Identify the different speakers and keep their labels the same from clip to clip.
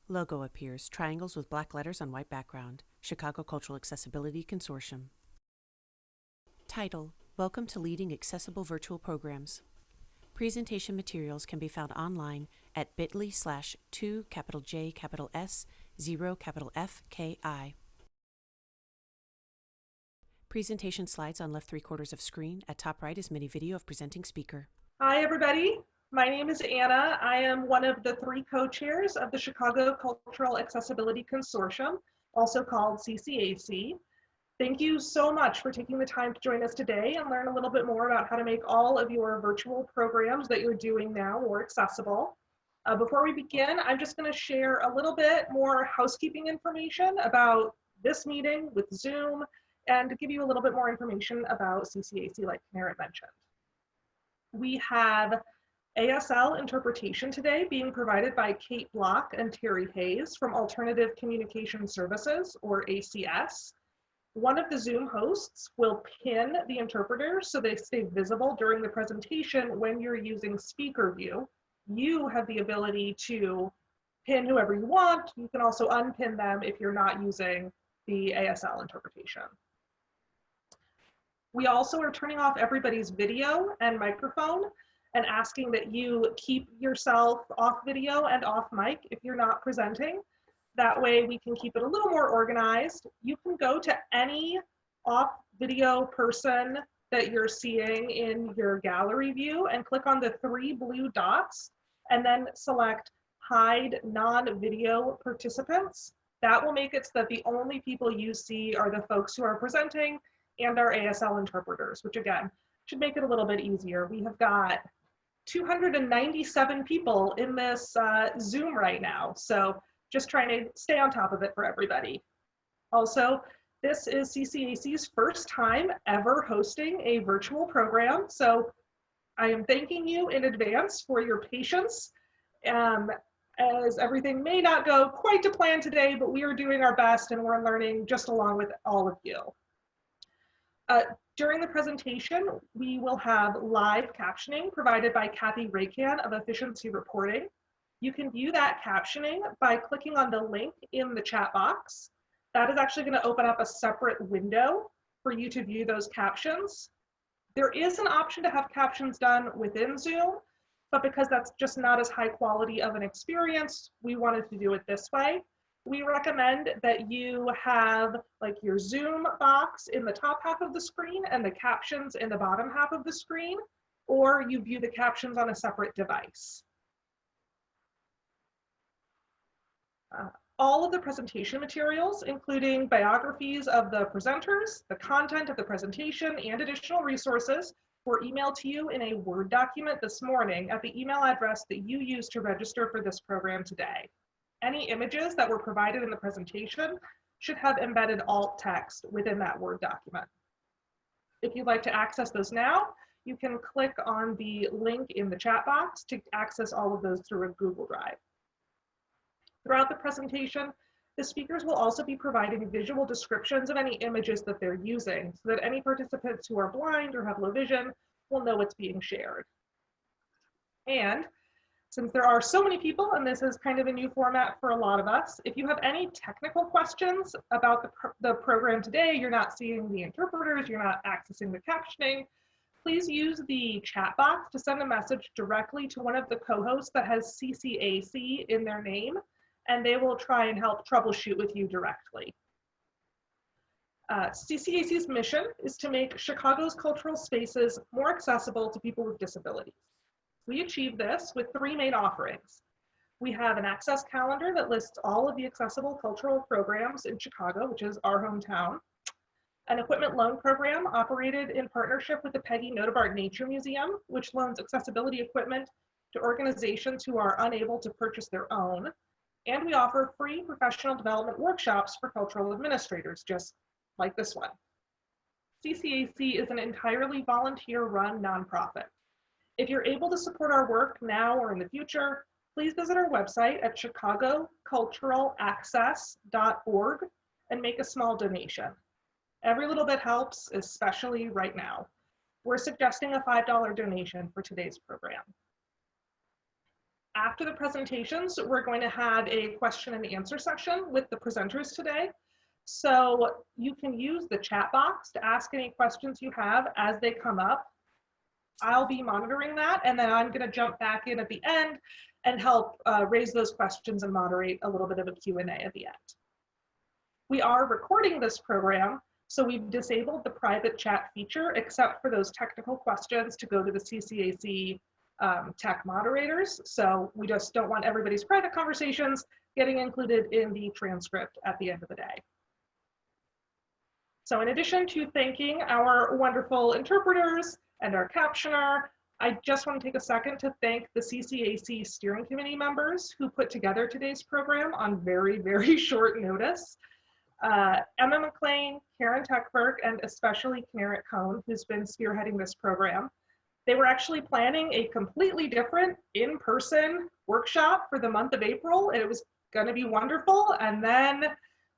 Speaker 1: Logo appears, triangles with black letters on white background. Chicago Cultural Accessibility Consortium. Title: Welcome to Leading Accessible Virtual Programs. Presentation materials can be found online at bit.ly/2 J S 0 F K I. Presentation slides on left 3/4 of screen. At top right is mini video of presenting speaker.
Speaker 2: Hi, everybody. My name is Anna. I am one of the 3 co-chairs of the Chicago Cultural Accessibility Consortium, also called CCAC. Thank you so much for taking the time to join us today and learn a little bit more about how to make all of your virtual programs that you're doing now more accessible. Before we begin, I'm just going to share a little bit more housekeeping information about this meeting with Zoom and to give you a little bit more information about CCAC, like Karen mentioned. We have ASL interpretation today being provided by Kate Block and Terry Hayes from Alternative Communication Services, or ACS. One of the Zoom hosts will pin the interpreters so they stay visible during the presentation when you're using speaker view. You have the ability to pin whoever you want. You can also unpin them if you're not using the ASL interpretation. We also are turning off everybody's video and microphone and asking that you keep yourself off video and off mic if you're not presenting. That way we can keep it a little more organized. You can go to any off video person that you're seeing in your gallery view and click on the 3 blue dots and then select hide non-video participants. That will make it so that the only people you see are the folks who are presenting and our ASL interpreters, which again, should make it a little bit easier. We have got 297 people in this Zoom right now, so just trying to stay on top of it for everybody. Also, this is CCAC's first time ever hosting a virtual program, so I am thanking you in advance for your patience, as everything may not go quite to plan today, but we are doing our best and we're learning just along with all of you. During the presentation, we will have live captioning provided by Kathy Raycan of Efficiency Reporting. You can view that captioning by clicking on the link in the chat box. That is actually going to open up a separate window for you to view those captions. There is an option to have captions done within Zoom, but because that's just not as high quality of an experience, we wanted to do it this way. We recommend that you have like your Zoom box in the top half of the screen and the captions in the bottom half of the screen, or you view the captions on a separate device. All of the presentation materials, including biographies of the presenters, the content of the presentation, and additional resources, were emailed to you in a Word document this morning at the email address that you used to register for this program today. Any images that were provided in the presentation should have embedded alt text within that Word document. If you'd like to access those now, you can click on the link in the chat box to access all of those through a Google Drive. Throughout the presentation, the speakers will also be providing visual descriptions of any images that they're using so that any participants who are blind or have low vision will know what's being shared. And since there are so many people, and this is kind of a new format for a lot of us, if you have any technical questions about the program today, you're not seeing the interpreters, you're not accessing the captioning, please use the chat box to send a message directly to one of the co-hosts that has CCAC in their name, and they will try and help troubleshoot with you directly. CCAC's mission is to make Chicago's cultural spaces more accessible to people with disabilities. We achieve this with 3 main offerings. We have an access calendar that lists all of the accessible cultural programs in Chicago, which is our hometown. An equipment loan program operated in partnership with the Peggy Notebart Nature Museum, which loans accessibility equipment to organizations who are unable to purchase their own. And we offer free professional development workshops for cultural administrators, just like this one. CCAC is an entirely volunteer-run nonprofit. If you're able to support our work now or in the future, please visit our website at chicagoculturalaccess.org and make a small donation. Every little bit helps, especially right now. We're suggesting a $5 donation for today's program. After the presentations, we're going to have a question and answer session with the presenters today. So you can use the chat box to ask any questions you have as they come up. I'll be monitoring that, and then I'm going to jump back in at the end and help raise those questions and moderate a little bit of a Q&A at the end. We are recording this program, so we've disabled the private chat feature, except for those technical questions to go to the CCAC tech moderators. So we just don't want everybody's private conversations getting included in the transcript at the end of the day. So in addition to thanking our wonderful interpreters and our captioner, I just want to take a second to thank the CCAC steering committee members who put together today's program on very, very short notice. Emma McLean, Karen Techberg, and especially Kenneth Cohn, who's been spearheading this program. They were actually planning a completely different in-person workshop for the month of April, and it was going to be wonderful, and then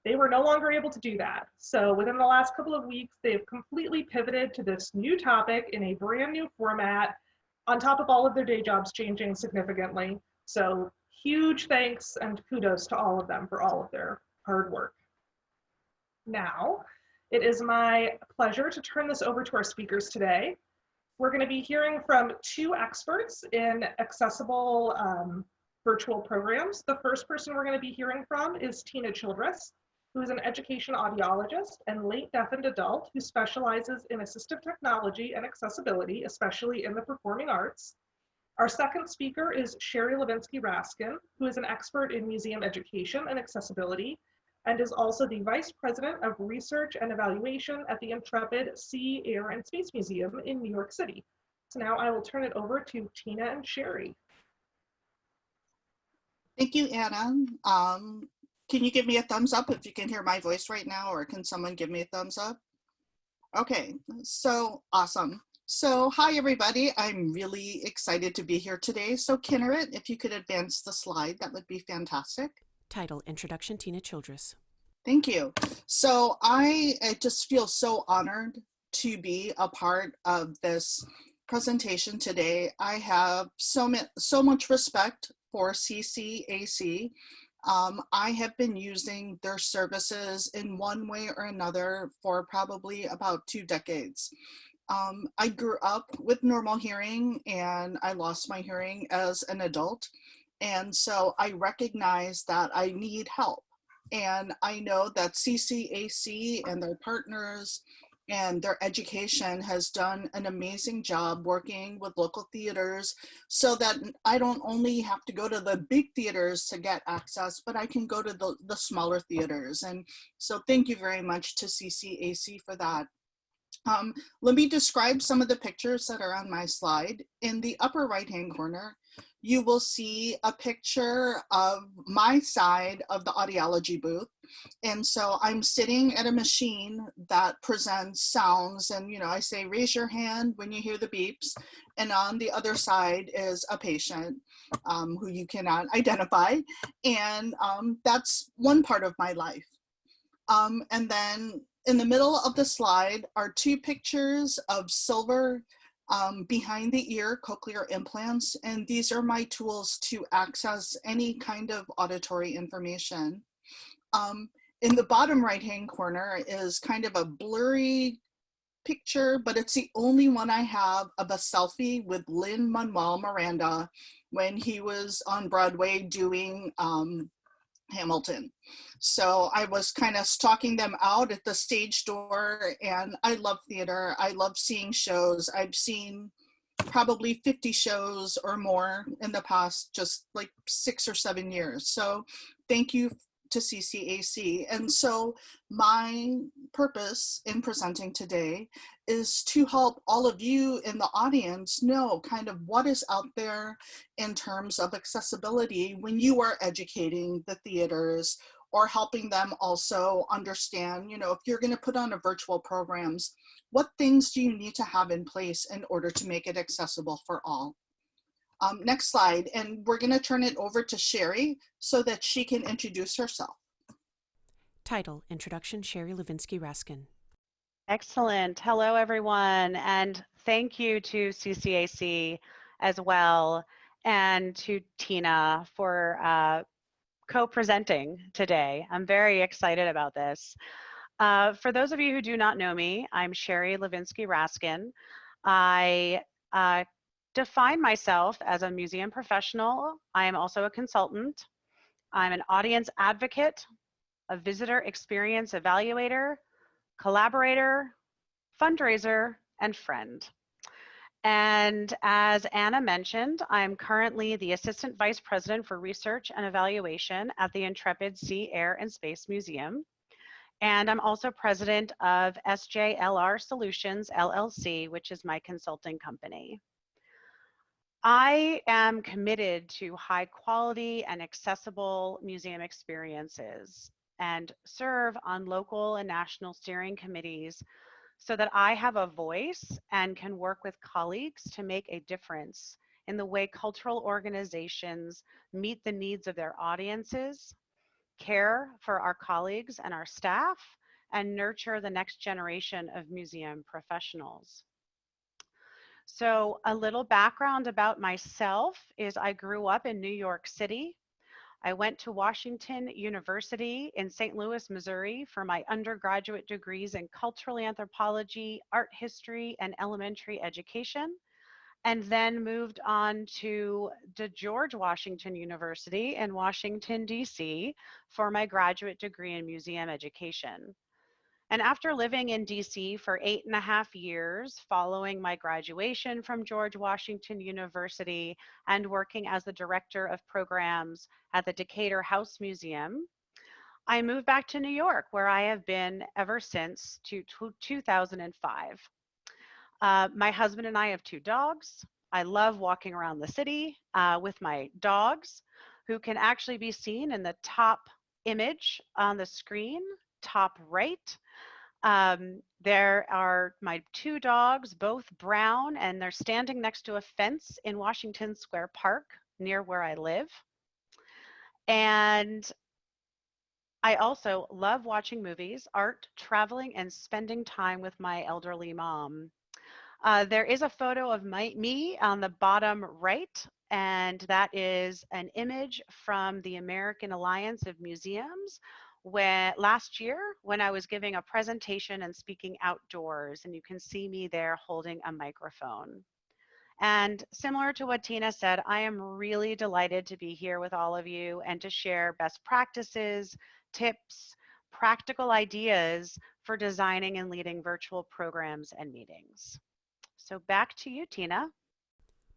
Speaker 2: they were no longer able to do that. So within the last couple of weeks, they've completely pivoted to this new topic in a brand new format, on top of all of their day jobs changing significantly. So huge thanks and kudos to all of them for all of their hard work. Now, it is my pleasure to turn this over to our speakers today. We're going to be hearing from two experts in accessible virtual programs. The first person we're going to be hearing from is Tina Childress, who is an education audiologist and late deafened adult who specializes in assistive technology and accessibility, especially in the performing arts. Our second speaker is Sheri Levinsky-Raskin, who is an expert in museum education and accessibility, and is also the Vice President of Research and Evaluation at the Intrepid Sea, Air, and Space Museum in New York City. So now I will turn it over to Tina and Sheri.
Speaker 3: Thank you, Anna. Can you give me a thumbs up if you can hear my voice right now, or can someone give me a thumbs up? Okay, so awesome. So hi, everybody. I'm really excited to be here today. So Kenneth, if you could advance the slide, that would be fantastic.
Speaker 1: Title, Introduction, Tina Childress.
Speaker 3: Thank you. So I just feel so honored to be a part of this presentation today. I have so much respect for CCAC. I have been using their services in one way or another for probably about 2 decades. I grew up with normal hearing and I lost my hearing as an adult. And so I recognize that I need help. And I know that CCAC and their partners and their education has done an amazing job working with local theaters so that I don't only have to go to the big theaters to get access, but I can go to the smaller theaters. And so thank you very much to CCAC for that. Let me describe some of the pictures that are on my slide. In the upper right-hand corner, you will see a picture of my side of the audiology booth. And so I'm sitting at a machine that presents sounds, and I say, raise your hand when you hear the beeps. And on the other side is a patient who you cannot identify. And that's one part of my life. And then in the middle of the slide are 2 pictures of silver behind the ear cochlear implants, and these are my tools to access any kind of auditory information. In the bottom right-hand corner is kind of a blurry picture, but it's the only one I have of a selfie with Lin-Manuel Miranda when he was on Broadway doing Hamilton. So I was kind of stalking them out at the stage door, and I love theater. I love seeing shows. I've seen probably 50 shows or more in the past just like 6 or 7 years. So thank you to CCAC. And so my purpose in presenting today is to help all of you in the audience know kind of what is out there in terms of accessibility when you are educating the theaters or helping them also understand, if you're going to put on a virtual programs, what things do you need to have in place in order to make it accessible for all? Next slide, and we're going to turn it over to Sheri so that she can introduce herself.
Speaker 1: Title, Introduction, Sheri Levinsky-Raskin.
Speaker 4: Excellent. Hello, everyone, and thank you to CCAC as well. and to Tina for co-presenting today. I'm very excited about this. For those of you who do not know me, I'm Sheri Levinsky-Raskin. I define myself as a museum professional. I am also a consultant. I'm an audience advocate, a visitor experience evaluator, collaborator, fundraiser, and friend. And as Anna mentioned, I'm currently the Assistant Vice President for Research and Evaluation at the Intrepid Sea, Air, and Space Museum. And I'm also president of SJLR Solutions, LLC, which is my consulting company. I am committed to high quality and accessible museum experiences and serve on local and national steering committees so that I have a voice and can work with colleagues to make a difference in the way cultural organizations meet the needs of their audiences, care for our colleagues and our staff, and nurture the next generation of museum professionals. So a little background about myself is I grew up in New York City. I went to Washington University in St. Louis, Missouri for my undergraduate degrees in cultural anthropology, art history, and elementary education, and then moved on to the George Washington University in Washington, D.C. for my graduate degree in museum education. And after living in DC for 8.5 years following my graduation from George Washington University and working as the director of programs at the Decatur House Museum, I moved back to New York, where I have been ever since 2005. My husband and I have 2 dogs. I love walking around the city with my dogs, who can actually be seen in the top image on the screen, top right. There are my 2 dogs, both brown, and they're standing next to a fence in Washington Square Park near where I live. And I also love watching movies, art, traveling, and spending time with my elderly mom. There is a photo of me on the bottom right, and that is an image from the American Alliance of Museums last year when I was giving a presentation and speaking outdoors, and you can see me there holding a microphone. And similar to what Tina said, I am really delighted to be here with all of you and to share best practices, tips, practical ideas for designing and leading virtual programs and meetings. So back to you, Tina.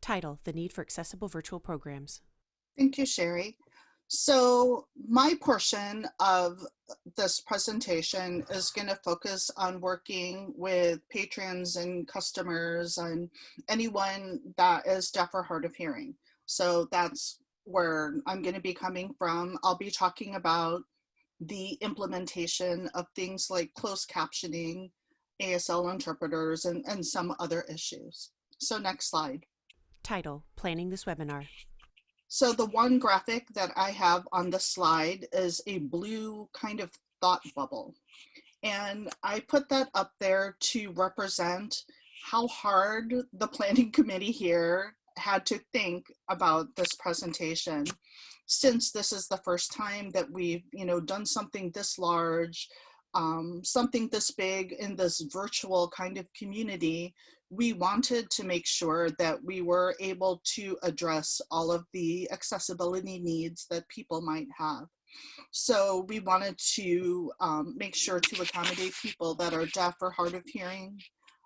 Speaker 1: Title: The Need for Accessible Virtual Programs.
Speaker 3: Thank you, Sheri. So my portion of this presentation is going to focus on working with patrons and customers and anyone that is deaf or hard of hearing. So that's where I'm going to be coming from. I'll be talking about the implementation of things like closed captioning, ASL interpreters, and some other issues. So next slide.
Speaker 1: Title: Planning this webinar.
Speaker 3: So the one graphic that I have on the slide is a blue kind of thought bubble. And I put that up there to represent how hard the planning committee here had to think about this presentation, since this is the first time that we've done something this large, something this big in this virtual kind of community. We wanted to make sure that we were able to address all of the accessibility needs that people might have. So we wanted to make sure to accommodate people that are deaf or hard of hearing,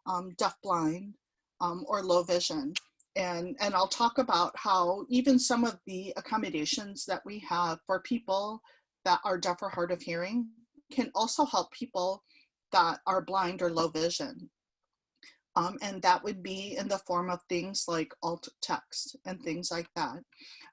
Speaker 3: deafblind, or low vision. And I'll talk about how even some of the accommodations that we have for people that are deaf or hard of hearing can also help people that are blind or low vision. And that would be in the form of things like alt text and things like that.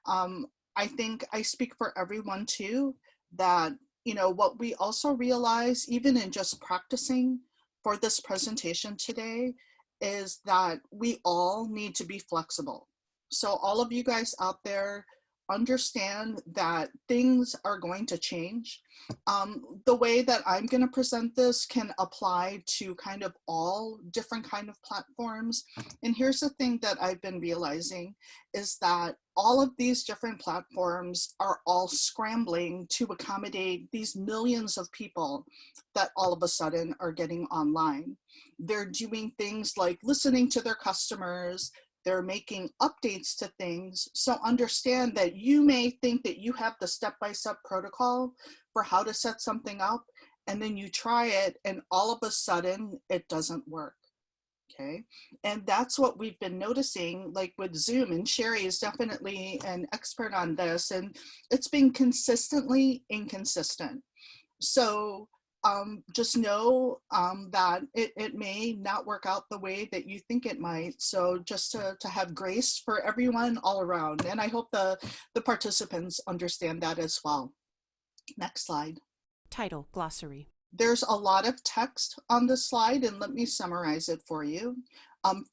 Speaker 3: I think I speak for everyone too, that, what we also realize, even in just practicing for this presentation today, is that we all need to be flexible. So all of you guys out there, understand that things are going to change. The way that I'm going to present this can apply to kind of all different kind of platforms. And here's the thing that I've been realizing is that all of these different platforms are all scrambling to accommodate these millions of people that all of a sudden are getting online. They're doing things like listening to their customers, they're making updates to things. So understand that you may think that you have the step-by-step protocol for how to set something up, and then you try it and all of a sudden it doesn't work. Okay, and that's what we've been noticing, like with Zoom, and Sheri is definitely an expert on this, and it's been consistently inconsistent. So just know that it may not work out the way that you think it might. So just to have grace for everyone all around. And I hope the participants understand that as well. Next slide.
Speaker 1: Title, glossary.
Speaker 3: There's a lot of text on this slide, and let me summarize it for you.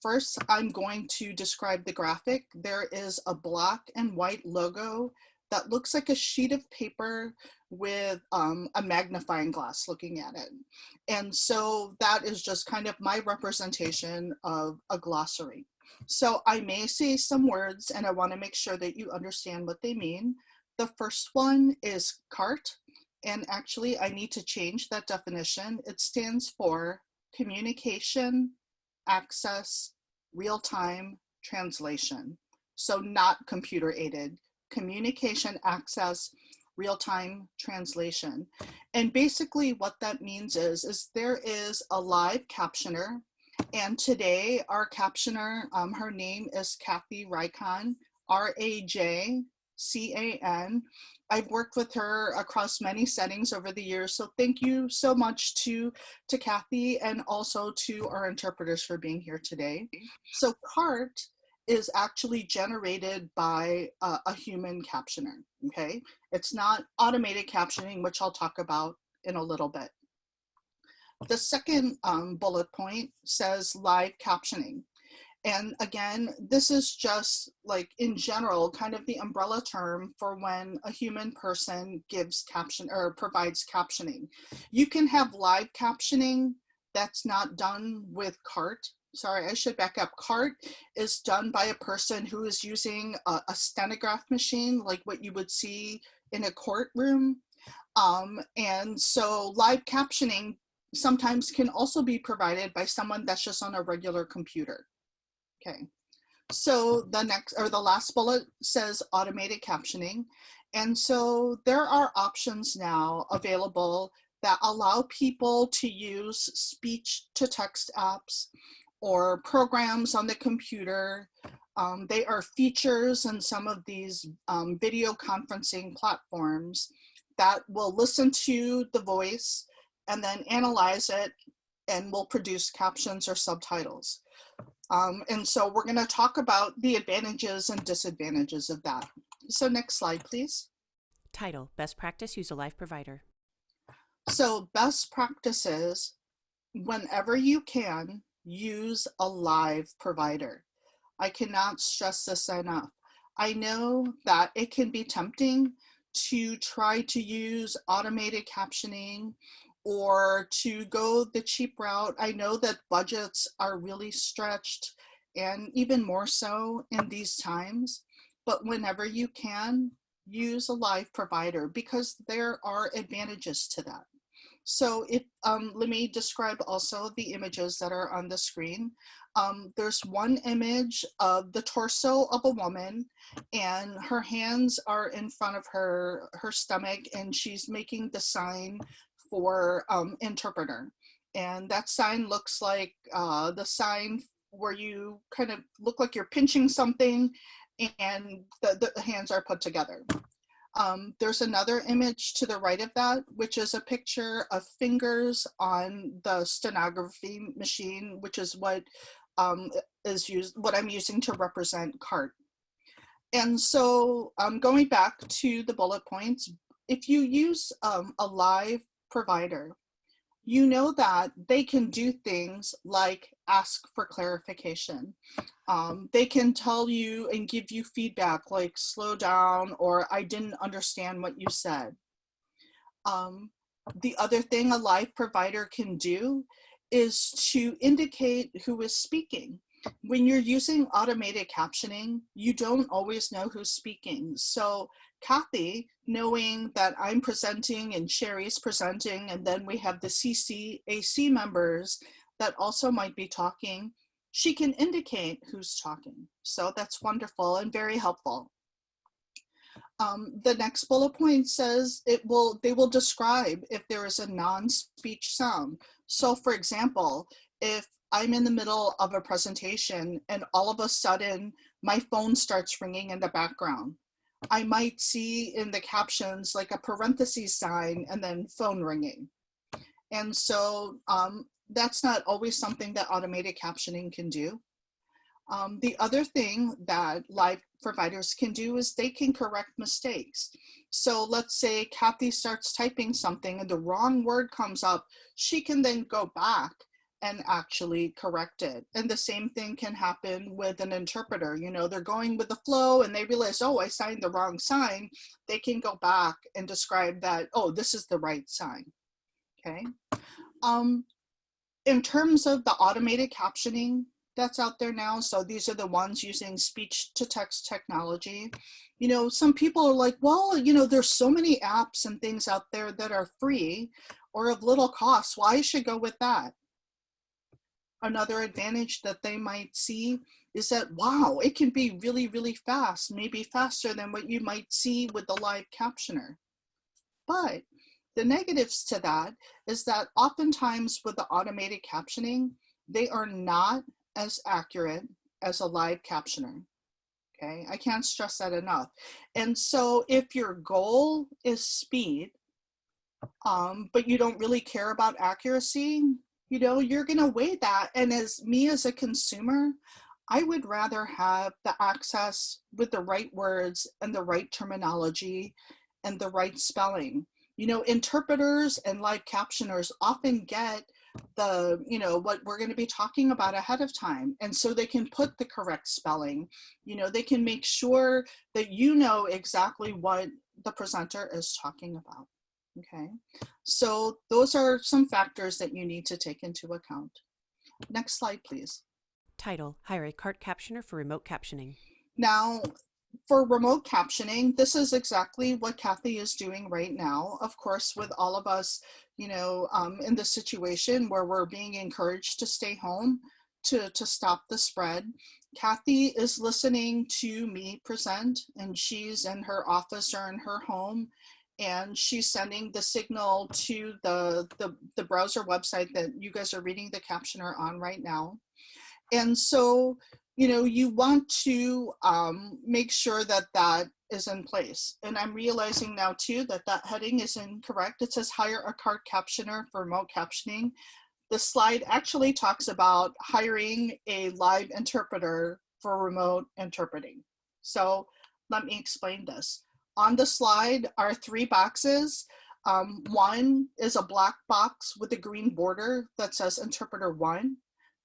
Speaker 3: First, I'm going to describe the graphic. There is a black and white logo that looks like a sheet of paper with a magnifying glass looking at it. And so that is just kind of my representation of a glossary. So I may say some words and I want to make sure that you understand what they mean. The first one is CART. And actually, I need to change that definition. It stands for Communication, Access, Real-Time Translation. So not computer-aided. Communication, Access, Real-Time Translation. And basically what that means is there is a live captioner. And today, our captioner, her name is Kathy Rajcan, R-A-J-C-A-N. I've worked with her across many settings over the years, so thank you so much to Kathy and also to our interpreters for being here today. So CART is actually generated by a human captioner, okay? It's not automated captioning, which I'll talk about in a little bit. The second bullet point says live captioning. And again, this is just like in general, kind of the umbrella term for when a human person gives caption or provides captioning. You can have live captioning that's not done with CART. Sorry, I should back up. CART is done by a person who is using a stenograph machine, like what you would see in a courtroom. And so live captioning sometimes can also be provided by someone that's just on a regular computer. Okay, so the next or the last bullet says automated captioning. And so there are options now available that allow people to use speech to text apps or programs on the computer. They are features in some of these video conferencing platforms that will listen to the voice and then analyze it and will produce captions or subtitles. And so we're going to talk about the advantages and disadvantages of that. So next slide, please.
Speaker 1: Title, best practice, use a live provider.
Speaker 3: So best practices, whenever you can, use a live provider. I cannot stress this enough. I know that it can be tempting to try to use automated captioning or to go the cheap route. I know that budgets are really stretched and even more so in these times, but whenever you can, use a live provider because there are advantages to that. So let me describe also the images that are on the screen. There's one image of the torso of a woman and her hands are in front of her stomach and she's making the sign for interpreter. And that sign looks like the sign where you kind of look like you're pinching something and the hands are put together. There's another image to the right of that, which is a picture of fingers on the stenography machine, which is what what I'm using to represent CART. And so going back to the bullet points, if you use a live provider, you know that they can do things like ask for clarification. They can tell you and give you feedback like slow down or I didn't understand what you said. The other thing a live provider can do is to indicate who is speaking. When you're using automated captioning, you don't always know who's speaking. So Kathy, knowing that I'm presenting and Sheri's presenting, and then we have the CCAC members that also might be talking, she can indicate who's talking. So that's wonderful and very helpful. The next bullet point says they will describe if there is a non-speech sound. So for example, if I'm in the middle of a presentation and all of a sudden my phone starts ringing in the background, I might see in the captions like a parentheses sign and then phone ringing. And so that's not always something that automated captioning can do. The other thing that live providers can do is they can correct mistakes. So let's say Kathy starts typing something and the wrong word comes up, she can then go back and actually correct it. And the same thing can happen with an interpreter. You know, they're going with the flow and they realize, oh, I signed the wrong sign. They can go back and describe that, oh, this is the right sign, okay? In terms of the automated captioning that's out there now, so these are the ones using speech to text technology. You know, some people are like, well, you know, there's so many apps and things out there that are free or of little cost. Well, I should go with that. Another advantage that they might see is that, wow, it can be really, really fast, maybe faster than what you might see with the live captioner. But the negatives to that is that oftentimes with the automated captioning, they are not as accurate as a live captioner. Okay, I can't stress that enough. And so if your goal is speed, but you don't really care about accuracy, you know, you're gonna weigh that. And as me as a consumer, I would rather have the access with the right words and the right terminology and the right spelling. You know, interpreters and live captioners often get the, you know, what we're going to be talking about ahead of time. And so they can put the correct spelling, you know, they can make sure that you know exactly what the presenter is talking about. Okay, so those are some factors that you need to take into account. Next slide, please.
Speaker 1: Title: Hire a cart captioner for remote captioning.
Speaker 3: Now, for remote captioning, this is exactly what Kathy is doing right now. Of course, with all of us, you know, in the situation where we're being encouraged to stay home to stop the spread, Kathy is listening to me present, and she's in her office or in her home, and she's sending the signal to the browser website that you guys are reading the captioner on right now. And so, you know, you want to make sure that that is in place. And I'm realizing now too that that heading is incorrect. It says hire a cart captioner for remote captioning. The slide actually talks about hiring a live interpreter for remote interpreting. So let me explain this. On the slide are 3 boxes. One is a black box with a green border that says interpreter 1.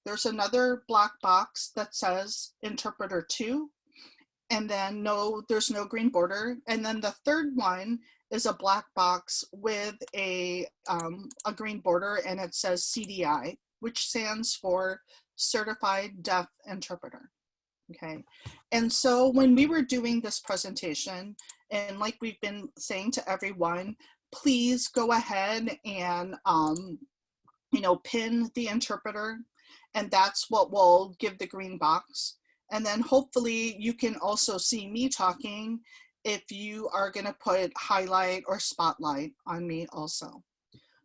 Speaker 3: There's another black box that says interpreter 2, and then there's no green border. And then the third one is a black box with a green border, and it says CDI, which stands for Certified Deaf Interpreter. Okay, and so when we were doing this presentation, and like we've been saying to everyone, please go ahead and you know, pin the interpreter, and that's what will give the green box. And then hopefully you can also see me talking if you are going to put highlight or spotlight on me also.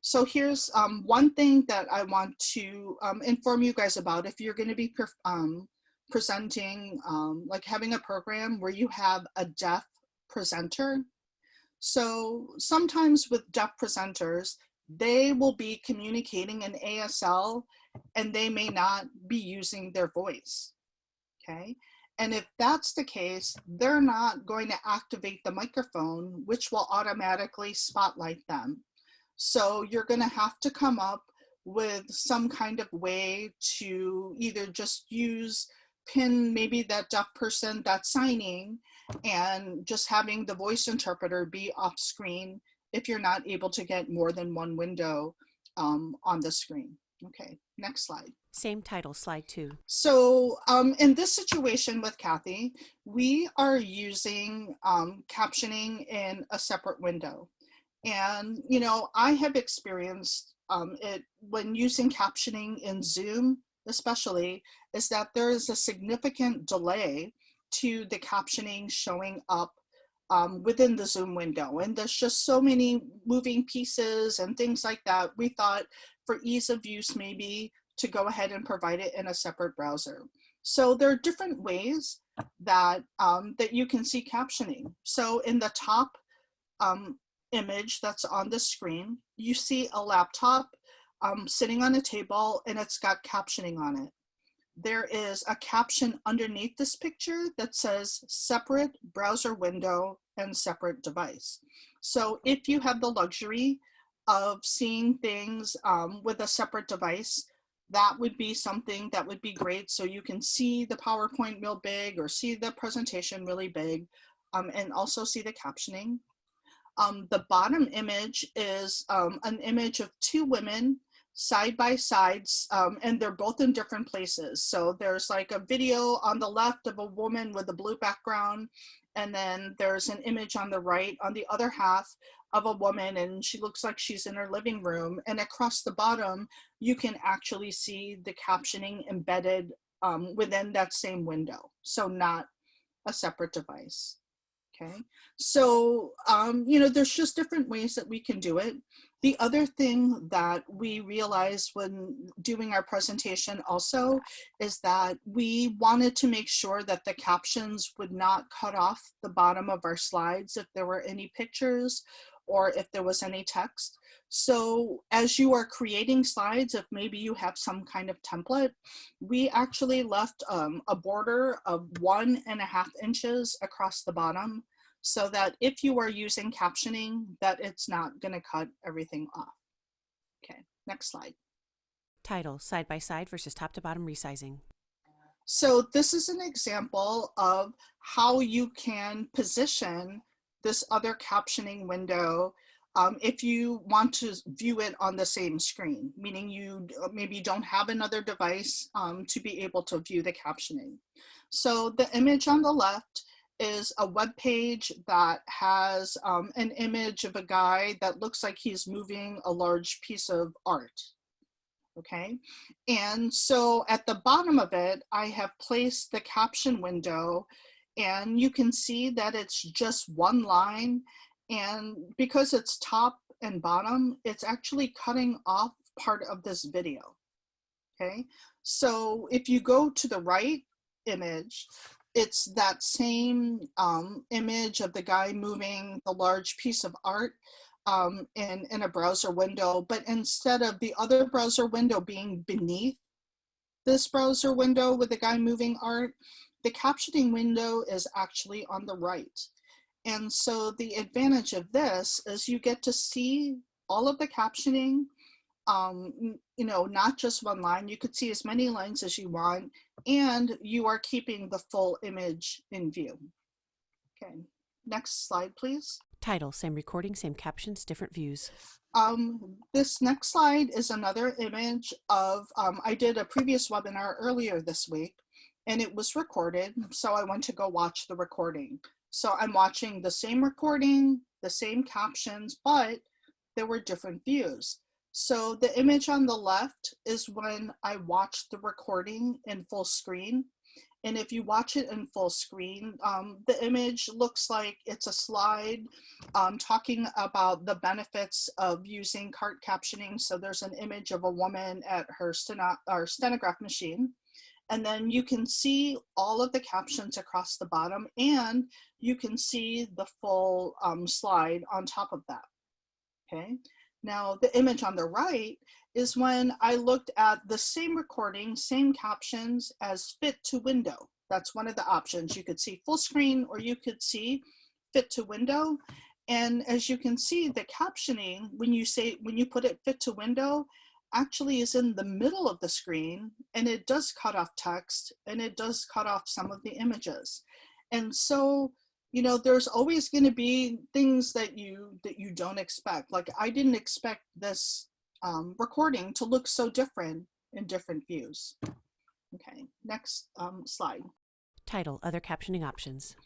Speaker 3: So here's one thing that I want to inform you guys about. If you're going to be presenting, like having a program where you have a deaf presenter. So sometimes with deaf presenters, they will be communicating in ASL and they may not be using their voice, okay? And if that's the case, they're not going to activate the microphone, which will automatically spotlight them. So you're going to have to come up with some kind of way to either just pin maybe that deaf person that's signing and just having the voice interpreter be off screen if you're not able to get more than one window on the screen. Okay, next slide.
Speaker 1: Same title, slide 2.
Speaker 3: So in this situation with Kathy, we are using captioning in a separate window. And, you know, I have experienced it when using captioning in Zoom, especially, is that there is a significant delay to the captioning showing up within the Zoom window. And there's just so many moving pieces and things like that. We thought for ease of use, maybe to go ahead and provide it in a separate browser. So there are different ways that, that you can see captioning. So in the top image that's on the screen, you see a laptop sitting on a table and it's got captioning on it. There is a caption underneath this picture that says separate browser window and separate device. So if you have the luxury of seeing things with a separate device, that would be something that would be great. So you can see the PowerPoint real big or see the presentation really big and also see the captioning. The bottom image is an image of two women side by sides, and they're both in different places. So there's like a video on the left of a woman with a blue background, and then there's an image on the right on the other half of a woman, and she looks like she's in her living room. And across the bottom, you can actually see the captioning embedded within that same window, so not a separate device. Okay, so, you know, there's just different ways that we can do it. The other thing that we realized when doing our presentation also is that we wanted to make sure that the captions would not cut off the bottom of our slides if there were any pictures or if there was any text. So as you are creating slides, if maybe you have some kind of template, we actually left a border of 1.5 inches across the bottom so that if you are using captioning, that it's not going to cut everything off. Okay, next slide.
Speaker 1: Title, side by side versus top to bottom resizing.
Speaker 3: So this is an example of how you can position this other captioning window if you want to view it on the same screen, meaning you maybe don't have another device to be able to view the captioning. So the image on the left is a web page that has an image of a guy that looks like he's moving a large piece of art. Okay, and so at the bottom of it, I have placed the caption window, and you can see that it's just one line. And because it's top and bottom, it's actually cutting off part of this video. Okay, so if you go to the right image, it's that same image of the guy moving the large piece of art in a browser window, but instead of the other browser window being beneath this browser window with the guy moving art, the captioning window is actually on the right. And so the advantage of this is you get to see all of the captioning, you know, not just one line. You could see as many lines as you want, and you are keeping the full image in view. Okay, next slide, please.
Speaker 1: Title, same recording, same captions, different views.
Speaker 3: This next slide is another image of, I did a previous webinar earlier this week, and it was recorded, so I went to go watch the recording. So I'm watching the same recording, the same captions, but there were different views. So the image on the left is when I watched the recording in full screen. And if you watch it in full screen, the image looks like it's a slide talking about the benefits of using cart captioning. So there's an image of a woman at her stenograph machine. And then you can see all of the captions across the bottom, and you can see the full slide on top of that. Okay. Now the image on the right is when I looked at the same recording, same captions as fit to window. That's one of the options. You could see full screen or you could see fit to window. And as you can see, the captioning, when you put it fit to window, actually is in the middle of the screen, and it does cut off text, and it does cut off some of the images. And so, there's always going to be things that you don't expect. Like, I didn't expect this recording to look so different in different views. Okay, next slide.
Speaker 1: Title, Other Captioning Options.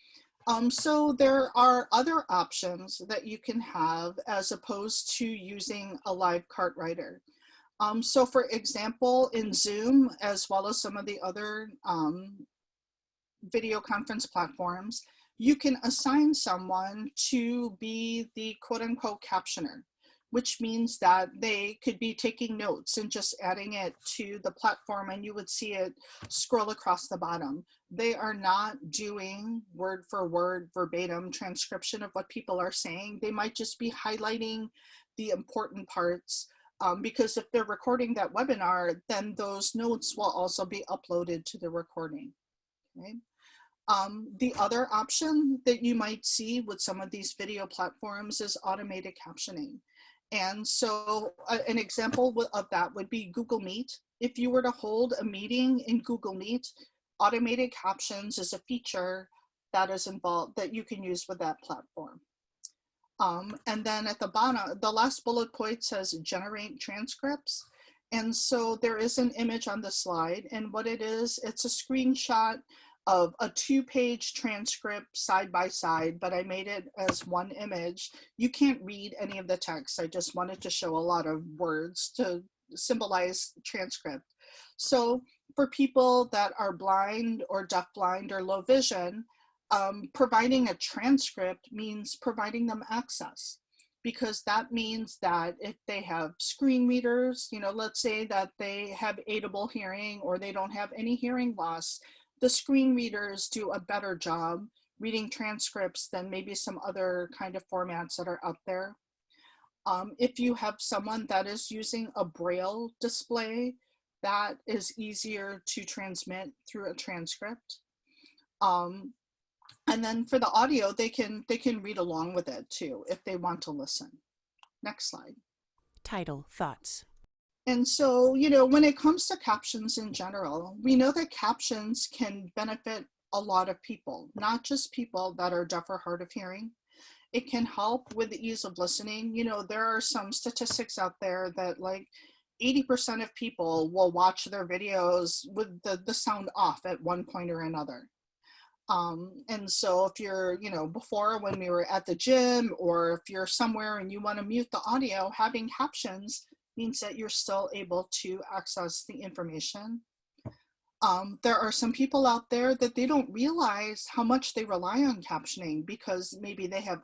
Speaker 3: So there are other options that you can have as opposed to using a live cart writer. So for example, in Zoom, as well as some of the other video conference platforms, you can assign someone to be the quote unquote captioner, which means that they could be taking notes and just adding it to the platform, and you would see it scroll across the bottom. They are not doing word for word verbatim transcription of what people are saying. They might just be highlighting the important parts, because if they're recording that webinar, then those notes will also be uploaded to the recording. Okay. The other option that you might see with some of these video platforms is automated captioning. And so an example of that would be Google Meet. If you were to hold a meeting in Google Meet, automated captions is a feature that is involved that you can use with that platform. And then at the bottom, the last bullet point says generate transcripts. And so there is an image on the slide, and what it is, it's a screenshot of a 2-page transcript side by side, but I made it as one image. You can't read any of the text. I just wanted to show a lot of words to symbolize transcript. So for people that are blind or deafblind or low vision, providing a transcript means providing them access, because that means that if they have screen readers, let's say that they have aidable hearing or they don't have any hearing loss, the screen readers do a better job reading transcripts than maybe some other kind of formats that are out there. If you have someone that is using a Braille display, that is easier to transmit through a transcript. And then for the audio, they can read along with it too if they want to listen. Next slide.
Speaker 1: Title, Thoughts.
Speaker 3: And so, when it comes to captions in general, we know that captions can benefit a lot of people, not just people that are deaf or hard of hearing. It can help with the ease of listening. There are some statistics out there that like 80% of people will watch their videos with the sound off at one point or another. And so if you're, before when we were at the gym, or if you're somewhere and you want to mute the audio, having captions means that you're still able to access the information. There are some people out there that they don't realize how much they rely on captioning because maybe they have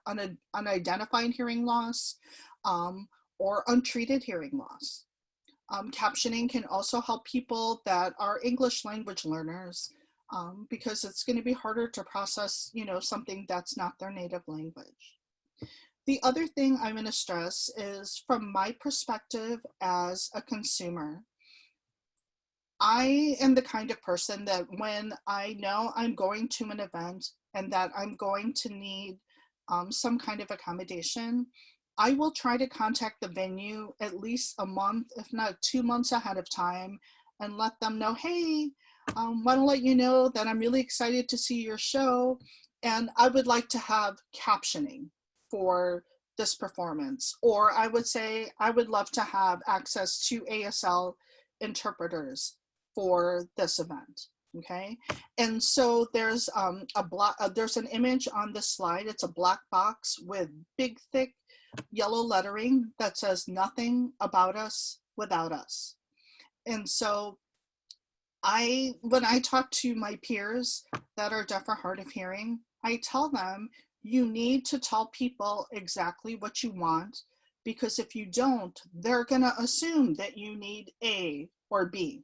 Speaker 3: unidentified hearing loss or untreated hearing loss. Captioning can also help people that are English language learners because it's going to be harder to process, something that's not their native language. The other thing I'm going to stress is from my perspective as a consumer, I am the kind of person that when I know I'm going to an event and that I'm going to need some kind of accommodation, I will try to contact the venue at least a month, if not 2 months ahead of time, and let them know, hey, want to let you know that I'm really excited to see your show, and I would like to have captioning for this performance. Or I would say I would love to have access to ASL interpreters for this event. Okay, and so there's there's an image on this slide. It's a black box with big, thick yellow lettering that says nothing about us without us. And so when I talk to my peers that are deaf or hard of hearing, I tell them you need to tell people exactly what you want, because if you don't, they're going to assume that you need A or B.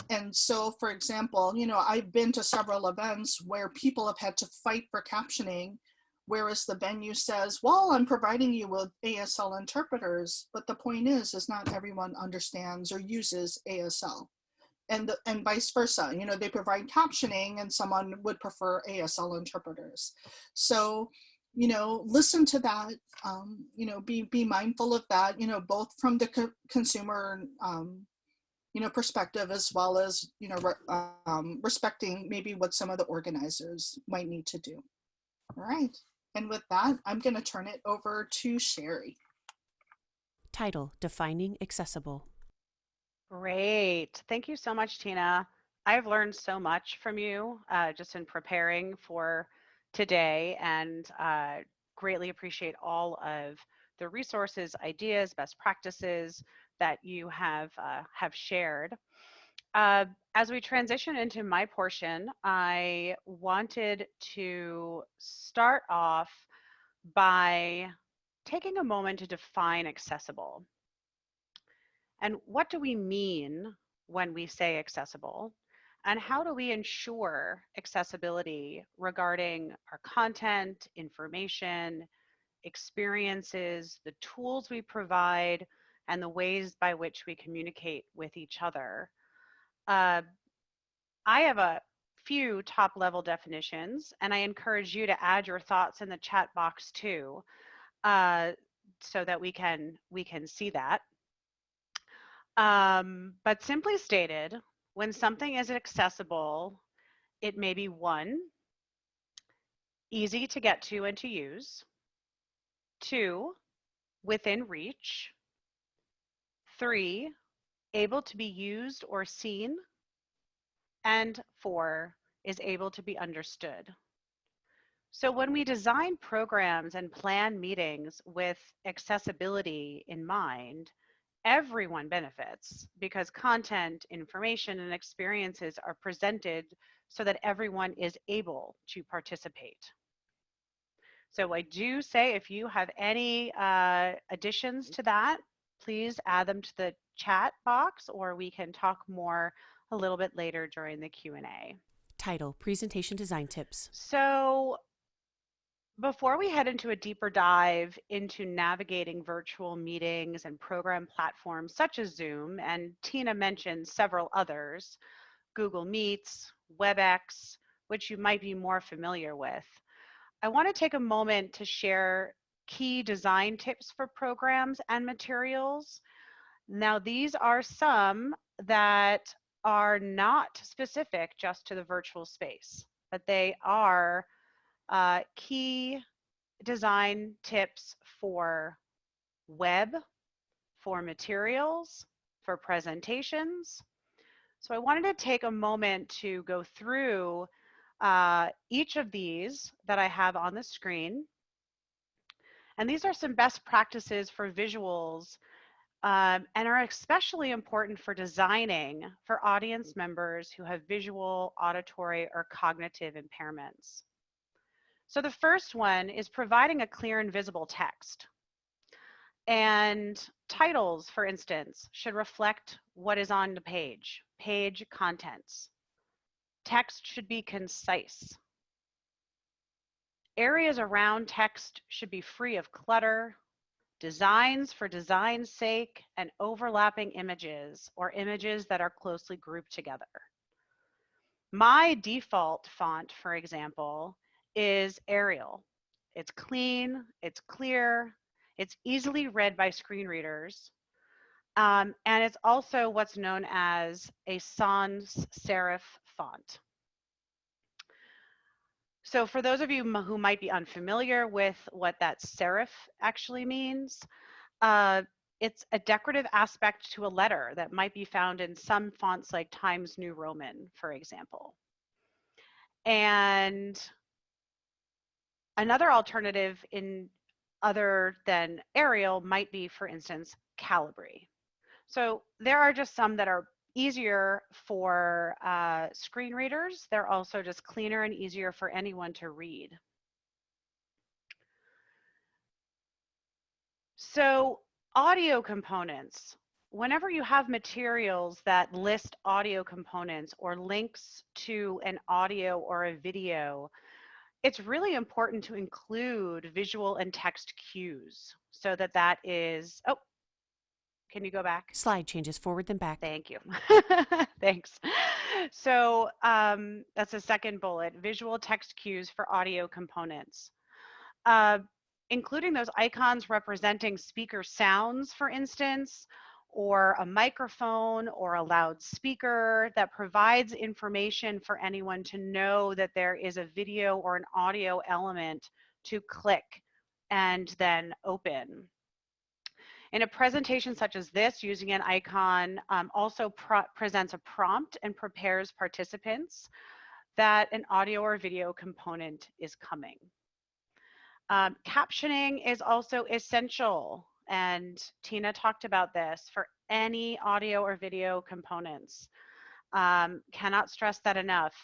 Speaker 3: And so, for example, I've been to several events where people have had to fight for captioning, whereas the venue says, well, I'm providing you with ASL interpreters, but the point is not everyone understands or uses ASL. And vice versa, they provide captioning and someone would prefer ASL interpreters. So listen to that, be mindful of that, both from the consumer, perspective, as well as, respecting maybe what some of the organizers might need to do. All right. And with that, I'm going to turn it over to Sheri.
Speaker 1: Title: Defining Accessible.
Speaker 4: Great. Thank you so much, Tina. I've learned so much from you just in preparing for today, and greatly appreciate all of the resources, ideas, best practices that you have shared. As we transition into my portion, I wanted to start off by taking a moment to define accessible. And what do we mean when we say accessible? And how do we ensure accessibility regarding our content, information, experiences, the tools we provide, and the ways by which we communicate with each other? I have a few top level definitions, and I encourage you to add your thoughts in the chat box too, so that we can see that. But simply stated, when something is accessible, it may be 1, easy to get to and to use, 2, within reach, 3, able to be used or seen, and 4, is able to be understood. So when we design programs and plan meetings with accessibility in mind, everyone benefits because content, information, and experiences are presented so that everyone is able to participate. So I do say, if you have any additions to that, please add them to the chat box, or we can talk more a little bit later during the Q&A.
Speaker 1: Title: Presentation Design Tips.
Speaker 4: So before we head into a deeper dive into navigating virtual meetings and program platforms such as Zoom, and Tina mentioned several others, Google Meets, WebEx, which you might be more familiar with, I want to take a moment to share key design tips for programs and materials. Now, these are some that are not specific just to the virtual space, but they are key design tips for web, for materials, for presentations. So I wanted to take a moment to go through each of these that I have on the screen. And these are some best practices for visuals and are especially important for designing for audience members who have visual, auditory, or cognitive impairments. So the first one is providing a clear and visible text. And titles, for instance, should reflect what is on the page contents. Text should be concise. Areas around text should be free of clutter, designs for design's sake, and overlapping images or images that are closely grouped together. My default font, for example, is Arial. It's clean, it's clear, it's easily read by screen readers, and it's also what's known as a sans serif font. So for those of you who might be unfamiliar with what that serif actually means, it's a decorative aspect to a letter that might be found in some fonts like Times New Roman, for example. And another alternative other than Arial might be, for instance, Calibri. So there are just some that are easier for screen readers. They're also just cleaner and easier for anyone to read. So audio components. Whenever you have materials that list audio components or links to an audio or a video, it's really important to include visual and text cues so that is, oh, can you go back?
Speaker 1: Slide changes forward then back.
Speaker 4: Thank you. Thanks. So that's the second bullet, visual text cues for audio components. including those icons representing speaker sounds, for instance, or a microphone or a loudspeaker that provides information for anyone to know that there is a video or an audio element to click and then open. In a presentation such as this, using an icon also presents a prompt and prepares participants that an audio or video component is coming. Captioning is also essential, and Tina talked about this for any audio or video components. Cannot stress that enough.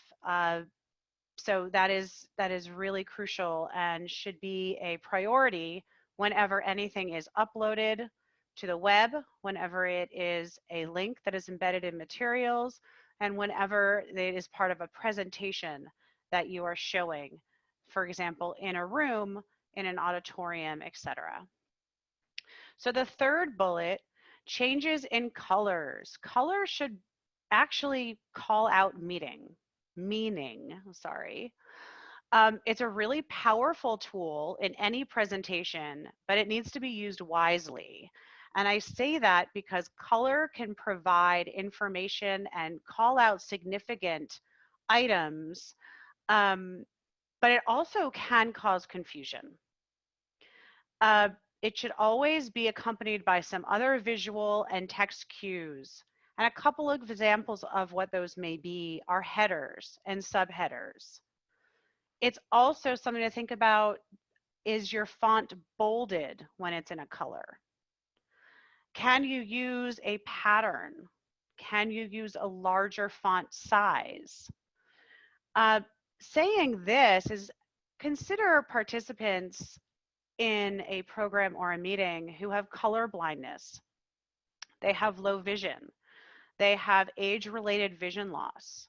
Speaker 4: So that is really crucial and should be a priority whenever anything is uploaded to the web, whenever it is a link that is embedded in materials, and whenever it is part of a presentation that you are showing, for example, in a room, in an auditorium, etc. So the third bullet, changes in colors. Color should actually call out meaning, sorry. It's a really powerful tool in any presentation, but it needs to be used wisely. And I say that because color can provide information and call out significant items, but it also can cause confusion. It should always be accompanied by some other visual and text cues. And a couple of examples of what those may be are headers and subheaders. It's also something to think about, is your font bolded when it's in a color? Can you use a pattern? Can you use a larger font size? Saying this is, consider participants in a program or a meeting who have color blindness. They have low vision. They have age-related vision loss.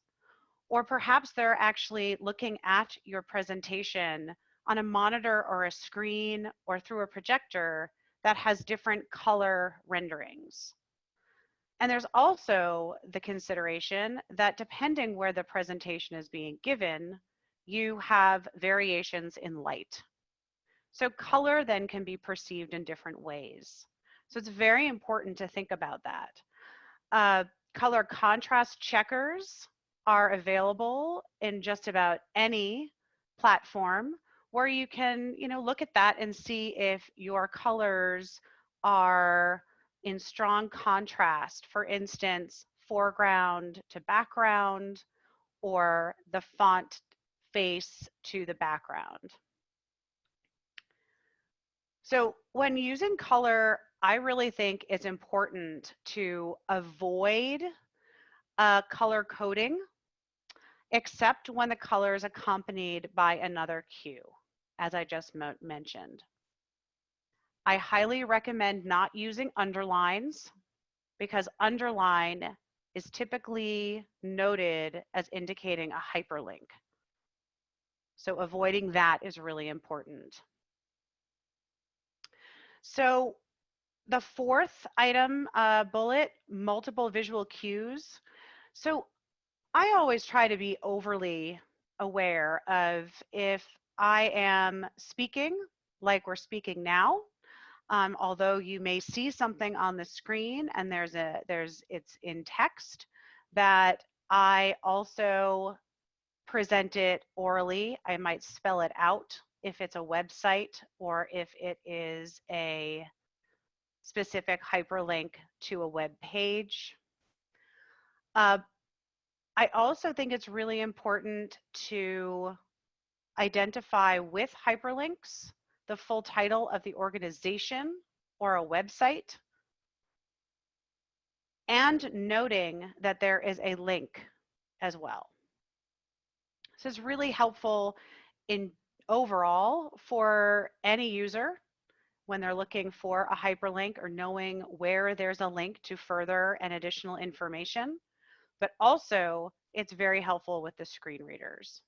Speaker 4: Or perhaps they're actually looking at your presentation on a monitor or a screen or through a projector that has different color renderings. And there's also the consideration that depending where the presentation is being given, you have variations in light. So color then can be perceived in different ways. So it's very important to think about that. Color contrast checkers are available in just about any platform where you can, look at that and see if your colors are in strong contrast. For instance, foreground to background, or the font face to the background. So when using color, I really think it's important to avoid color coding, except when the color is accompanied by another cue, as I just mentioned. I highly recommend not using underlines, because underline is typically noted as indicating a hyperlink. So avoiding that is really important. So the fourth item, bullet, multiple visual cues. So I always try to be overly aware of, if I am speaking like we're speaking now, although you may see something on the screen and it's in text, that I also present it orally. I might spell it out if it's a website or if it is a specific hyperlink to a web page. I also think it's really important to identify with hyperlinks the full title of the organization or a website, and noting that there is a link as well. This is really helpful in overall for any user when they're looking for a hyperlink or knowing where there's a link to further and additional information, but also it's very helpful with the screen readers.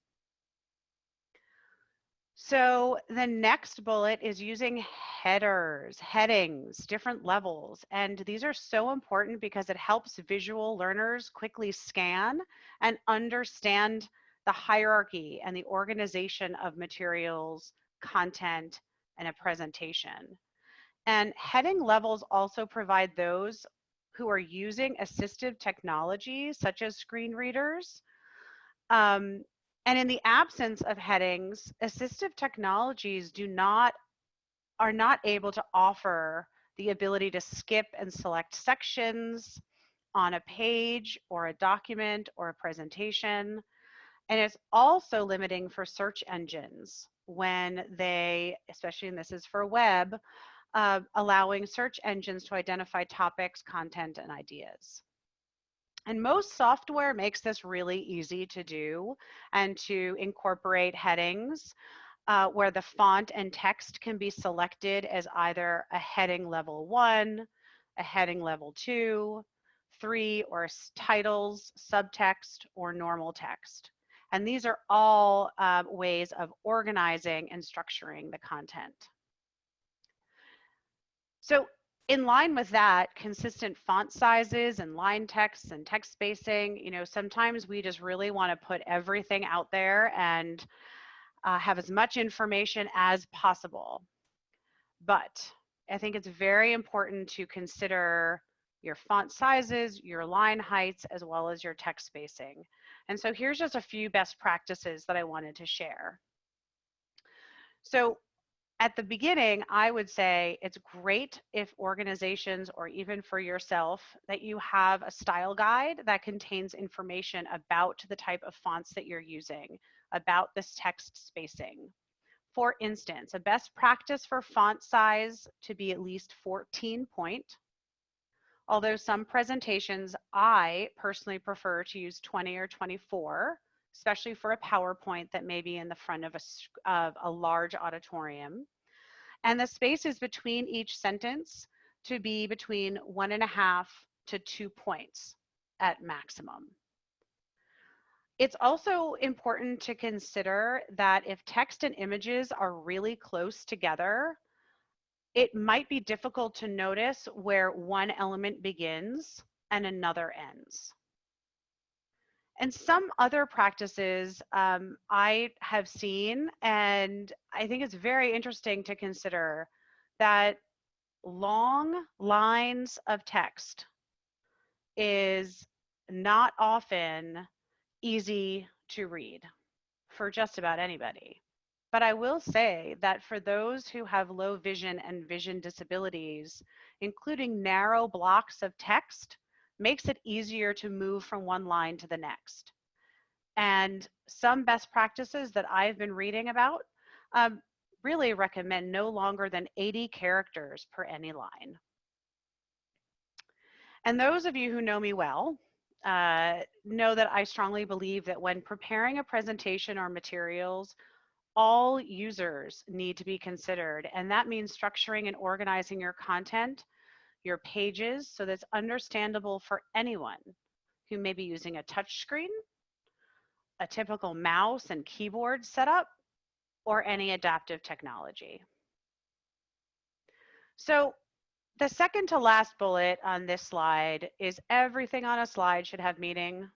Speaker 4: So the next bullet is using headers, headings, different levels. And these are so important because it helps visual learners quickly scan and understand the hierarchy and the organization of materials content, and a presentation. And heading levels also provide those who are using assistive technology, such as screen readers. And in the absence of headings, assistive technologies are not able to offer the ability to skip and select sections on a page or a document or a presentation. And it's also limiting for search engines when they, especially, and this is for web, allowing search engines to identify topics, content, and ideas. And most software makes this really easy to do and to incorporate headings where the font and text can be selected as either a heading level 1, a heading level 2, 3, or titles, subtext, or normal text. And these are all ways of organizing and structuring the content. So in line with that, consistent font sizes and line text and text spacing, sometimes we just really want to put everything out there and have as much information as possible. But I think it's very important to consider your font sizes, your line heights, as well as your text spacing. And so here's just a few best practices that I wanted to share. So at the beginning, I would say it's great if organizations, or even for yourself, that you have a style guide that contains information about the type of fonts that you're using, about this text spacing. For instance, a best practice for font size to be at least 14 point. Although some presentations, I personally prefer to use 20 or 24, especially for a PowerPoint that may be in the front of a large auditorium. And the spaces between each sentence to be between 1.5 to 2 points at maximum. It's also important to consider that if text and images are really close together, it might be difficult to notice where one element begins and another ends. And some other practices I have seen, and I think it's very interesting to consider, that long lines of text is not often easy to read for just about anybody. But I will say that for those who have low vision and vision disabilities, including narrow blocks of text makes it easier to move from one line to the next. And some best practices that I've been reading about really recommend no longer than 80 characters per any line. And those of you who know me well know that I strongly believe that when preparing a presentation or materials, all users need to be considered. And that means structuring and organizing your content, your pages, so that's understandable for anyone who may be using a touch screen, a typical mouse and keyboard setup, or any adaptive technology. So the second to last bullet on this slide is everything on a slide should have meaning.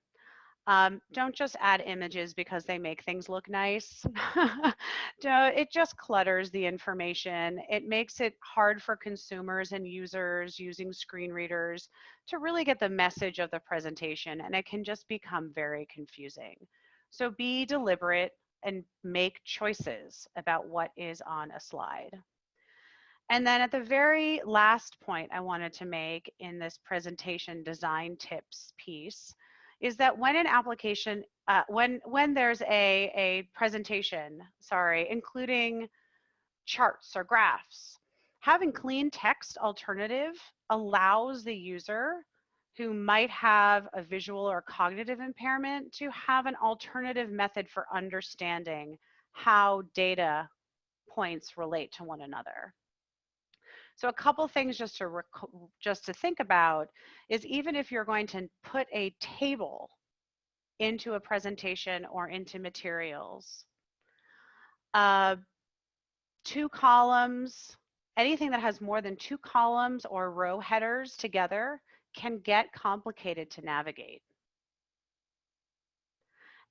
Speaker 4: Don't just add images because they make things look nice. It just clutters the information. It makes it hard for consumers and users using screen readers to really get the message of the presentation, and it can just become very confusing. So be deliberate and make choices about what is on a slide. And then at the very last point I wanted to make in this presentation design tips piece is that when an application, when there's a presentation, including charts or graphs, having clean text alternative allows the user who might have a visual or cognitive impairment to have an alternative method for understanding how data points relate to one another. So a couple things just to think about is, even if you're going to put a table into a presentation or into materials, 2 columns, anything that has more than 2 columns or row headers together can get complicated to navigate.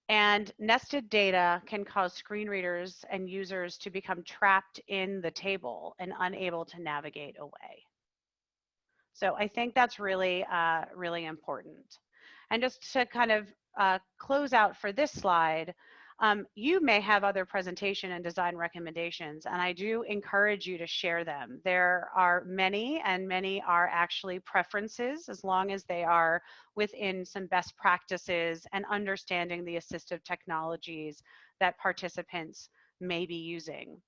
Speaker 4: And nested data can cause screen readers and users to become trapped in the table and unable to navigate away. So I think that's really, really important. And just to kind of close out for this slide, you may have other presentation and design recommendations, and I do encourage you to share them. There are many, and many are actually preferences, as long as they are within some best practices and understanding the assistive technologies that participants may be using.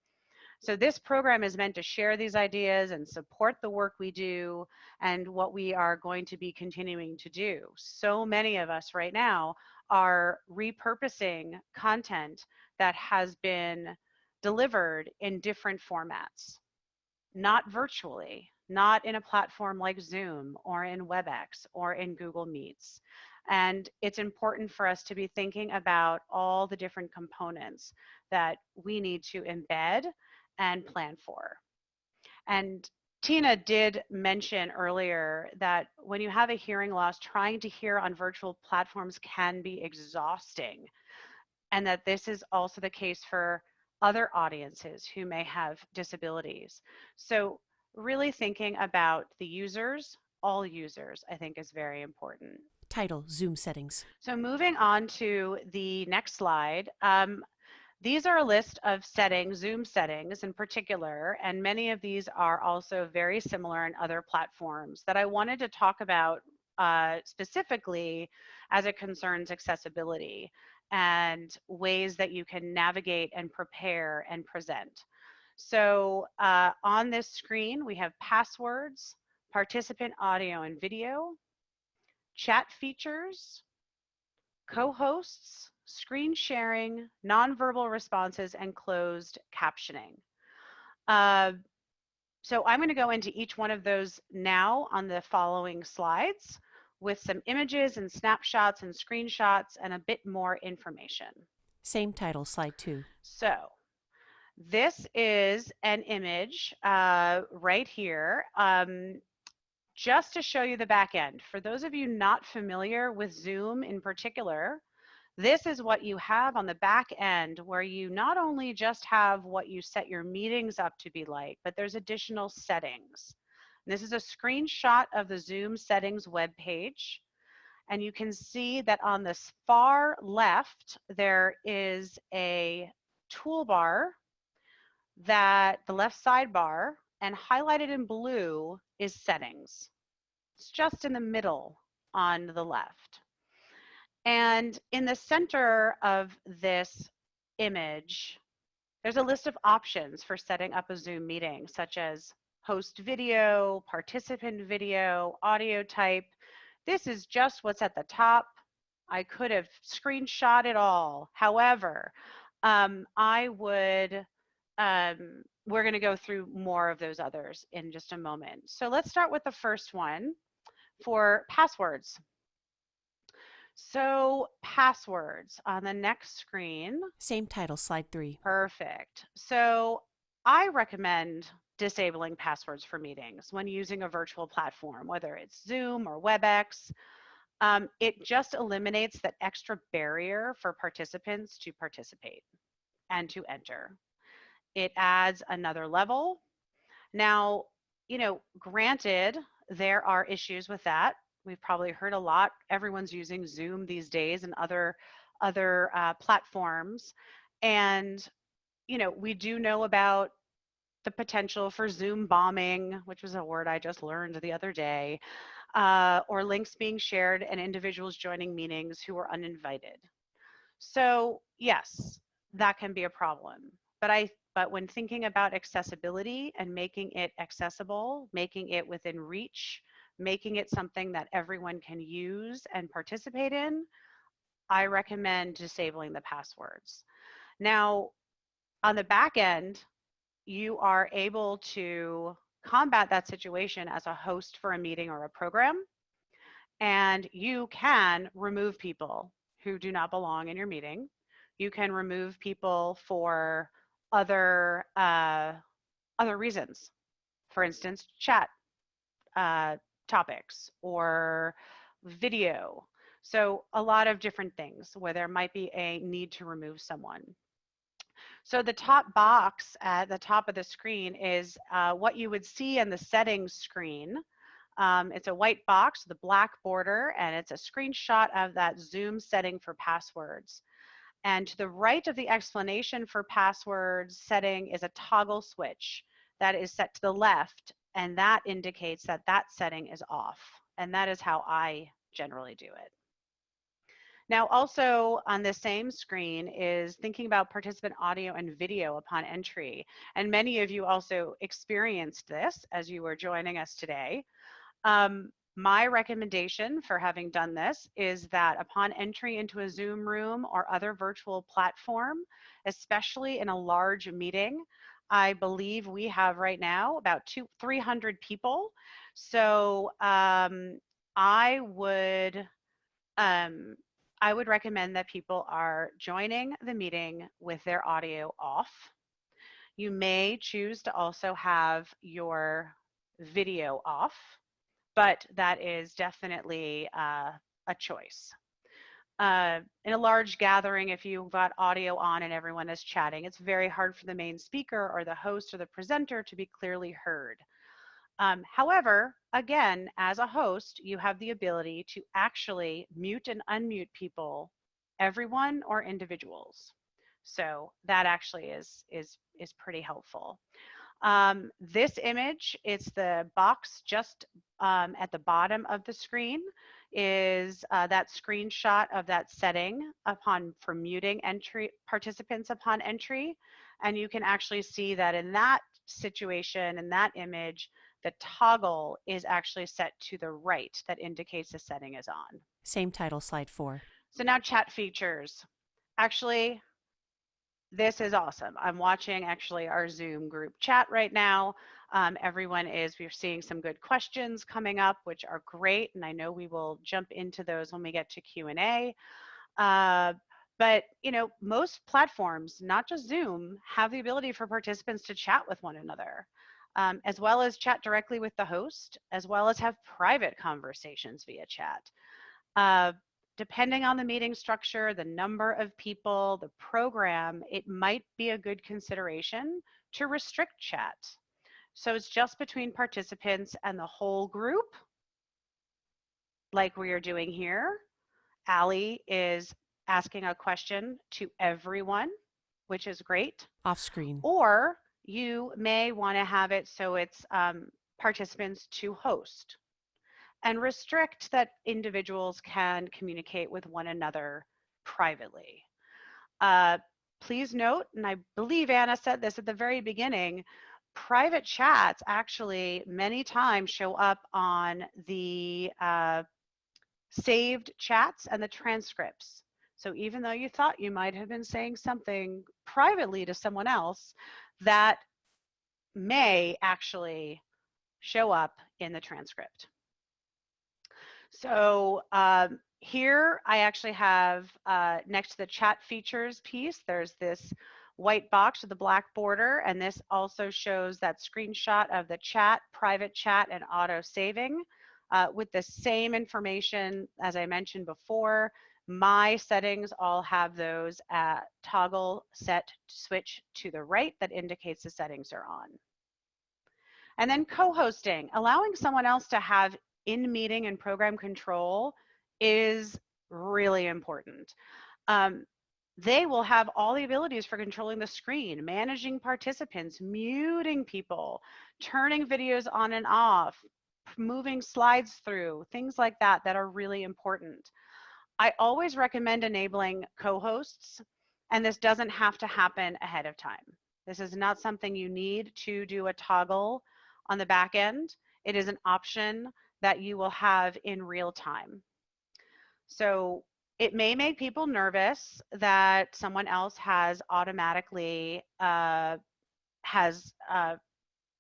Speaker 4: So this program is meant to share these ideas and support the work we do and what we are going to be continuing to do. So many of us right now are repurposing content that has been delivered in different formats, not virtually, not in a platform like Zoom or in WebEx or in Google Meets. And it's important for us to be thinking about all the different components that we need to embed and plan for. And Tina did mention earlier that when you have a hearing loss, trying to hear on virtual platforms can be exhausting, and that this is also the case for other audiences who may have disabilities. So really thinking about the users, all users, I think is very important.
Speaker 1: Title, Zoom settings.
Speaker 4: So moving on to the next slide, these are a list of settings, Zoom settings in particular, and many of these are also very similar in other platforms that I wanted to talk about specifically as it concerns accessibility and ways that you can navigate and prepare and present. So on this screen, we have passwords, participant audio and video, chat features, co-hosts, screen sharing, nonverbal responses, and closed captioning. So I'm going to go into each one of those now on the following slides with some images and snapshots and screenshots and a bit more information.
Speaker 1: Same title, slide 2.
Speaker 4: So this is an image right here. Just to show you the back end. For those of you not familiar with Zoom in particular, this is what you have on the back end, where you not only just have what you set your meetings up to be like, but there's additional settings. And this is a screenshot of the Zoom settings webpage. And you can see that on the far left, there is a toolbar, that the left sidebar, and highlighted in blue is settings. It's just in the middle on the left. And in the center of this image, there's a list of options for setting up a Zoom meeting, such as host video, participant video, audio type. This is just what's at the top. I could have screenshot it all. However, we're going to go through more of those others in just a moment. So let's start with the first one for passwords. So passwords on the next screen.
Speaker 1: Same title, slide 3.
Speaker 4: Perfect. So I recommend disabling passwords for meetings when using a virtual platform, whether it's Zoom or WebEx. It just eliminates that extra barrier for participants to participate and to enter. It adds another level. Now, granted, there are issues with that. We've probably heard a lot. Everyone's using Zoom these days and other platforms. And, we do know about the potential for Zoom bombing, which was a word I just learned the other day, or links being shared and individuals joining meetings who were uninvited. So yes, that can be a problem. But when thinking about accessibility and making it accessible, making it within reach, making it something that everyone can use and participate in, I recommend disabling the passwords. Now, on the back end, you are able to combat that situation as a host for a meeting or a program, and you can remove people who do not belong in your meeting. You can remove people for other reasons. For instance, chat topics or video. So a lot of different things where there might be a need to remove someone. So the top box at the top of the screen is what you would see in the settings screen. It's a white box with a black border, and it's a screenshot of that Zoom setting for passwords. And to the right of the explanation for passwords setting is a toggle switch that is set to the left, and that indicates that that setting is off. And that is how I generally do it. Now, also on the same screen is thinking about participant audio and video upon entry. And many of you also experienced this as you were joining us today. My recommendation for having done this is that upon entry into a Zoom room or other virtual platform, especially in a large meeting, I believe we have right now about 300 people. So I would recommend that people are joining the meeting with their audio off. You may choose to also have your video off, but that is definitely a choice. In a large gathering, if you've got audio on and everyone is chatting, it's very hard for the main speaker or the host or the presenter to be clearly heard. However, again, as a host, you have the ability to actually mute and unmute people, everyone or individuals. So that actually is pretty helpful. This image, it's the box just at the bottom of the screen, is that screenshot of that setting for muting participants upon entry. And you can actually see that in that situation, in that image, the toggle is actually set to the right. That indicates the setting is on.
Speaker 1: Same title, slide 4.
Speaker 4: So now chat features. Actually, this is awesome. I'm watching actually our Zoom group chat right now. We're seeing some good questions coming up, which are great. And I know we will jump into those when we get to Q&A. But most platforms, not just Zoom, have the ability for participants to chat with one another, as well as chat directly with the host, as well as have private conversations via chat. Depending on the meeting structure, the number of people, the program, it might be a good consideration to restrict chat. So it's just between participants and the whole group, like we are doing here. Allie is asking a question to everyone, which is great.
Speaker 1: Off screen.
Speaker 4: Or you may want to have it so it's participants to host, and restrict that individuals can communicate with one another privately. Please note, and I believe Anna said this at the very beginning, private chats actually many times show up on the saved chats and the transcripts. So even though you thought you might have been saying something privately to someone else, that may actually show up in the transcript. So here I actually have next to the chat features piece, there's this white box with the black border, and this also shows that screenshot of the chat, private chat, and auto saving with the same information as I mentioned before. My settings all have those toggle set switch to the right that indicates the settings are on. And then co-hosting, allowing someone else to have in-meeting and program control is really important. They will have all the abilities for controlling the screen, managing participants, muting people, turning videos on and off, moving slides through, things like that that are really important. I always recommend enabling co-hosts, and this doesn't have to happen ahead of time. This is not something you need to do a toggle on the back end. It is an option that you will have in real time. So it may make people nervous that someone else has automatically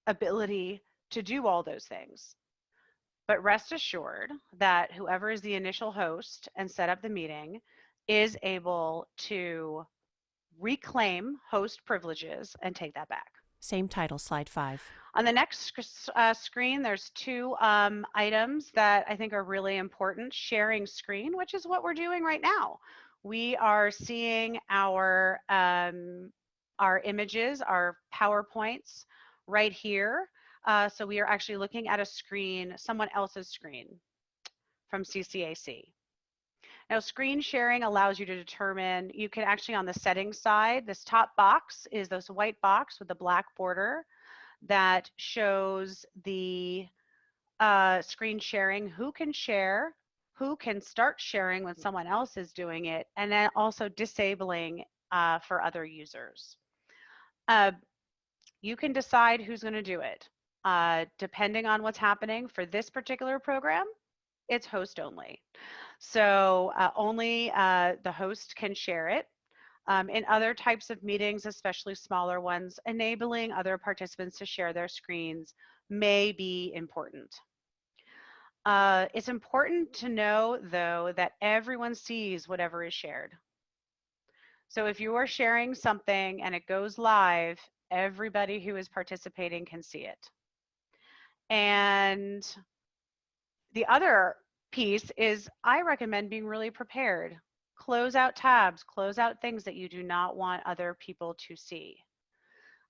Speaker 4: ability to do all those things. But rest assured that whoever is the initial host and set up the meeting is able to reclaim host privileges and take that back.
Speaker 1: Same title, slide 5.
Speaker 4: On the next screen, there's two items that I think are really important. Sharing screen, which is what we're doing right now. We are seeing our images, our PowerPoints right here. So we are actually looking at a screen, someone else's screen from CCAC. Now, screen sharing allows you to determine, you can actually on the settings side, this top box is this white box with the black border that shows the screen sharing, who can share, who can start sharing when someone else is doing it, and then also disabling for other users. You can decide who's going to do it. Depending on what's happening for this particular program, it's host only. So only the host can share it. In other types of meetings, especially smaller ones, enabling other participants to share their screens may be important. It's important to know, though, that everyone sees whatever is shared. So if you are sharing something and it goes live, everybody who is participating can see it. And the other piece is I recommend being really prepared. Close out tabs, close out things that you do not want other people to see.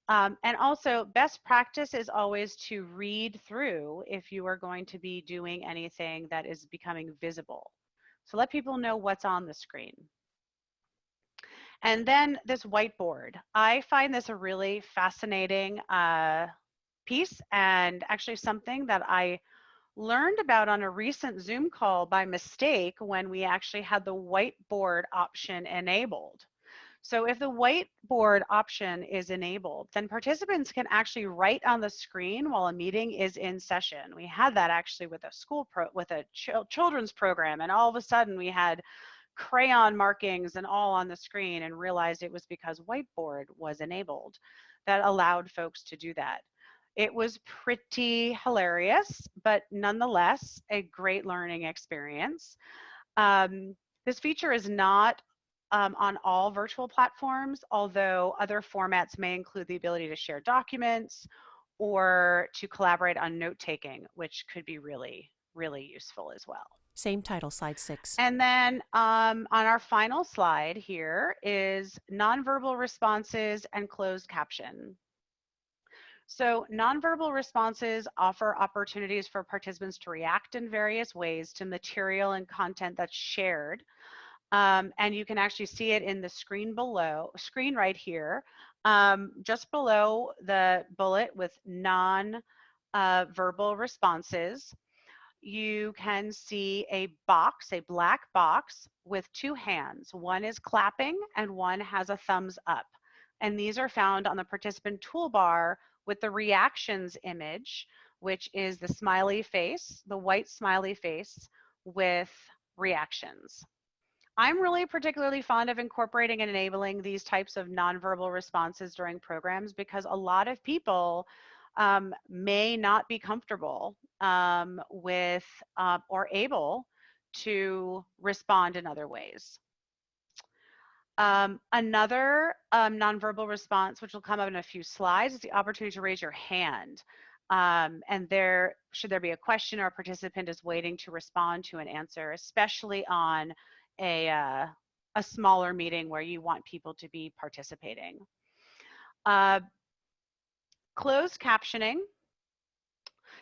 Speaker 4: And also, best practice is always to read through if you are going to be doing anything that is becoming visible. So let people know what's on the screen. And then this whiteboard. I find this a really fascinating piece, and actually something that I learned about on a recent Zoom call by mistake when we actually had the whiteboard option enabled. So if the whiteboard option is enabled, then participants can actually write on the screen while a meeting is in session. We had that actually with a children's program, and all of a sudden we had crayon markings and all on the screen, and realized it was because whiteboard was enabled that allowed folks to do that. It was pretty hilarious, but nonetheless, a great learning experience. This feature is not on all virtual platforms, although other formats may include the ability to share documents or to collaborate on note-taking, which could be really, really useful as well.
Speaker 1: Same title, slide 6.
Speaker 4: And then on our final slide here is nonverbal responses and closed caption. So nonverbal responses offer opportunities for participants to react in various ways to material and content that's shared. And you can actually see it in the screen right here, just below the bullet with non-verbal responses. You can see a box, a black box with two hands. One is clapping and one has a thumbs up. And these are found on the participant toolbar with the reactions image, which is the smiley face, the white smiley face with reactions. I'm really particularly fond of incorporating and enabling these types of nonverbal responses during programs because a lot of people may not be comfortable with or able to respond in other ways. Another nonverbal response, which will come up in a few slides, is the opportunity to raise your hand. And should there be a question or a participant is waiting to respond to an answer, especially on a smaller meeting where you want people to be participating. Closed captioning.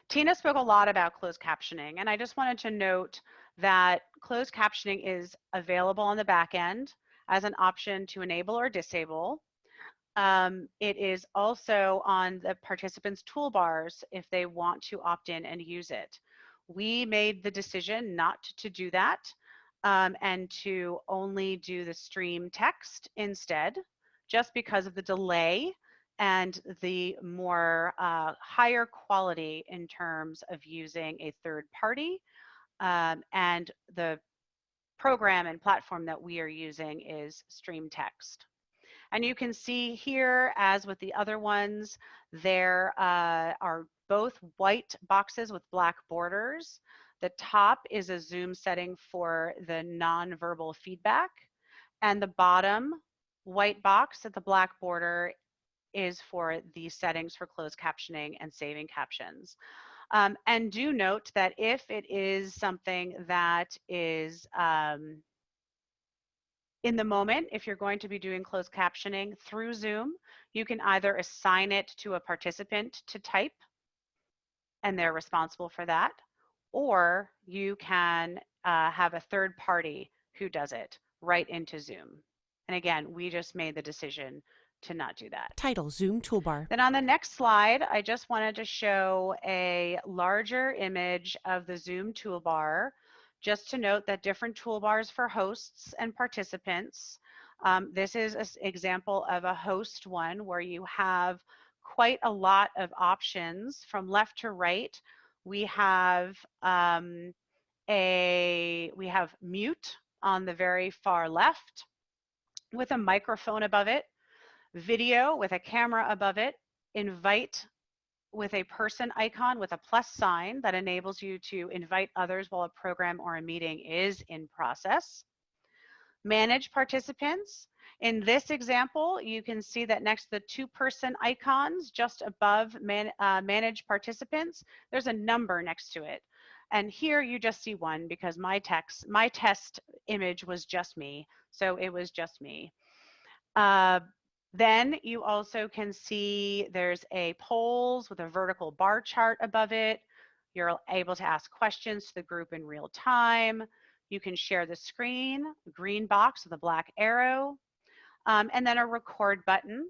Speaker 4: Tina spoke a lot about closed captioning, and I just wanted to note that closed captioning is available on the back end as an option to enable or disable. It is also on the participants' toolbars if they want to opt in and use it. We made the decision not to do that and to only do the stream text instead, just because of the delay and the more higher quality in terms of using a third party. And the program and platform that we are using is stream text. And you can see here, as with the other ones, there are both white boxes with black borders. The top is a Zoom setting for the nonverbal feedback, and the bottom white box at the black border is for the settings for closed captioning and saving captions. And do note that if it is something that is in the moment, if you're going to be doing closed captioning through Zoom, you can either assign it to a participant to type, and they're responsible for that, or you can have a third party who does it right into Zoom. And again, we just made the decision to not do that.
Speaker 1: Title, Zoom toolbar.
Speaker 4: Then on the next slide, I just wanted to show a larger image of the Zoom toolbar, just to note that different toolbars for hosts and participants. This is an example of a host one where you have quite a lot of options from left to right. We have mute on the very far left with a microphone above it, video with a camera above it, invite with a person icon with a plus sign that enables you to invite others while a program or a meeting is in process. Manage participants. In this example, you can see that next to the two-person icons, just above manage participants, there's a number next to it. And here you just see one because my test image was just me, so it was just me. Then you also can see there's a polls with a vertical bar chart above it. You're able to ask questions to the group in real time. You can share the screen, a green box with a black arrow, and then a record button.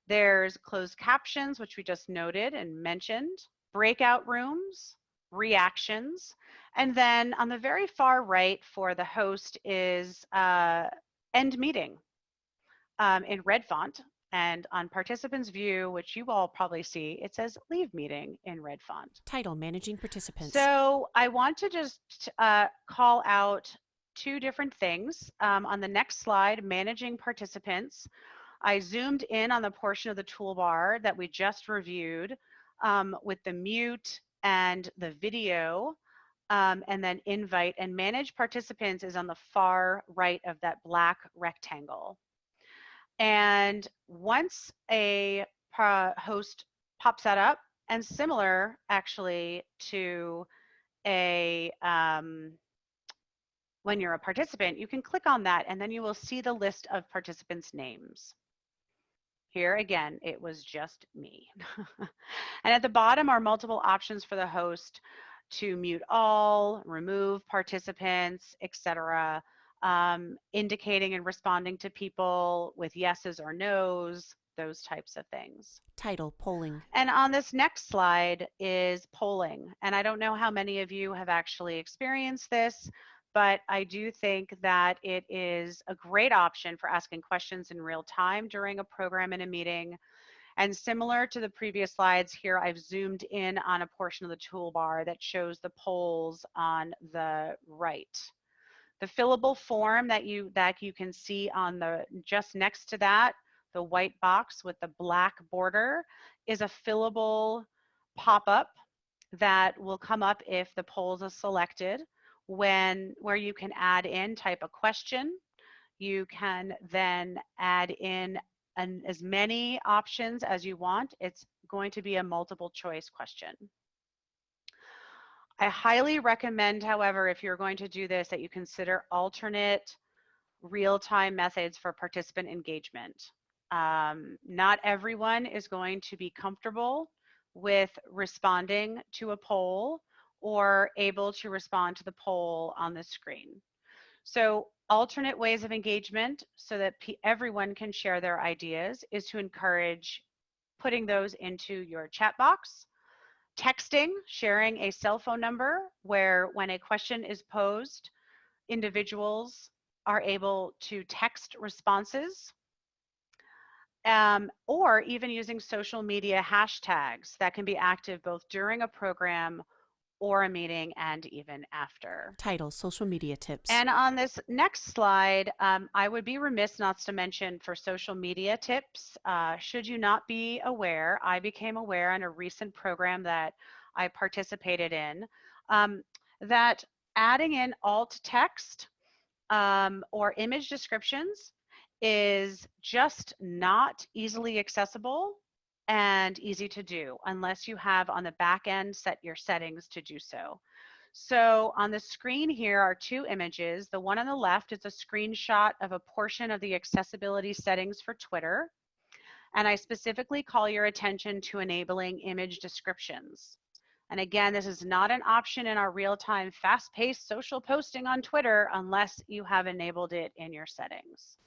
Speaker 4: There's closed captions, which we just noted and mentioned, breakout rooms, reactions, and then on the very far right for the host is end meeting. In red font, and on participants view, which you all probably see, it says leave meeting in red font.
Speaker 1: Title, managing participants.
Speaker 4: So I want to just call out two different things. On the next slide, managing participants, I zoomed in on the portion of the toolbar that we just reviewed with the mute and the video, and then invite, and manage participants is on the far right of that black rectangle. And once a host pops that up, and similar actually to a when you're a participant, you can click on that and then you will see the list of participants' names. Here again, it was just me. And at the bottom are multiple options for the host to mute all, remove participants, etc. Indicating and responding to people with yeses or nos, those types of things.
Speaker 1: Title, polling.
Speaker 4: And on this next slide is polling. And I don't know how many of you have actually experienced this, but I do think that it is a great option for asking questions in real time during a program and a meeting. And similar to the previous slides here, I've zoomed in on a portion of the toolbar that shows the polls on the right. The fillable form that you can see on the just next to that, the white box with the black border, is a fillable pop-up that will come up if the polls are selected, where you can add in, type a question. You can then add in as many options as you want. It's going to be a multiple choice question. I highly recommend, however, if you're going to do this, that you consider alternate real-time methods for participant engagement. Not everyone is going to be comfortable with responding to a poll or able to respond to the poll on the screen. So alternate ways of engagement so that everyone can share their ideas is to encourage putting those into your chat box. Texting, sharing a cell phone number where when a question is posed, individuals are able to text responses, or even using social media hashtags that can be active both during a program or a meeting and even after.
Speaker 1: Title, social media tips.
Speaker 4: And on this next slide, I would be remiss not to mention for social media tips, should you not be aware, I became aware in a recent program that I participated in, that adding in alt text or image descriptions is just not easily accessible and easy to do unless you have on the back end set your settings to do so. So on the screen here are two images. The one on the left is a screenshot of a portion of the accessibility settings for Twitter. And I specifically call your attention to enabling image descriptions. And again, this is not an option in our real-time, fast-paced social posting on Twitter unless you have enabled it in your settings.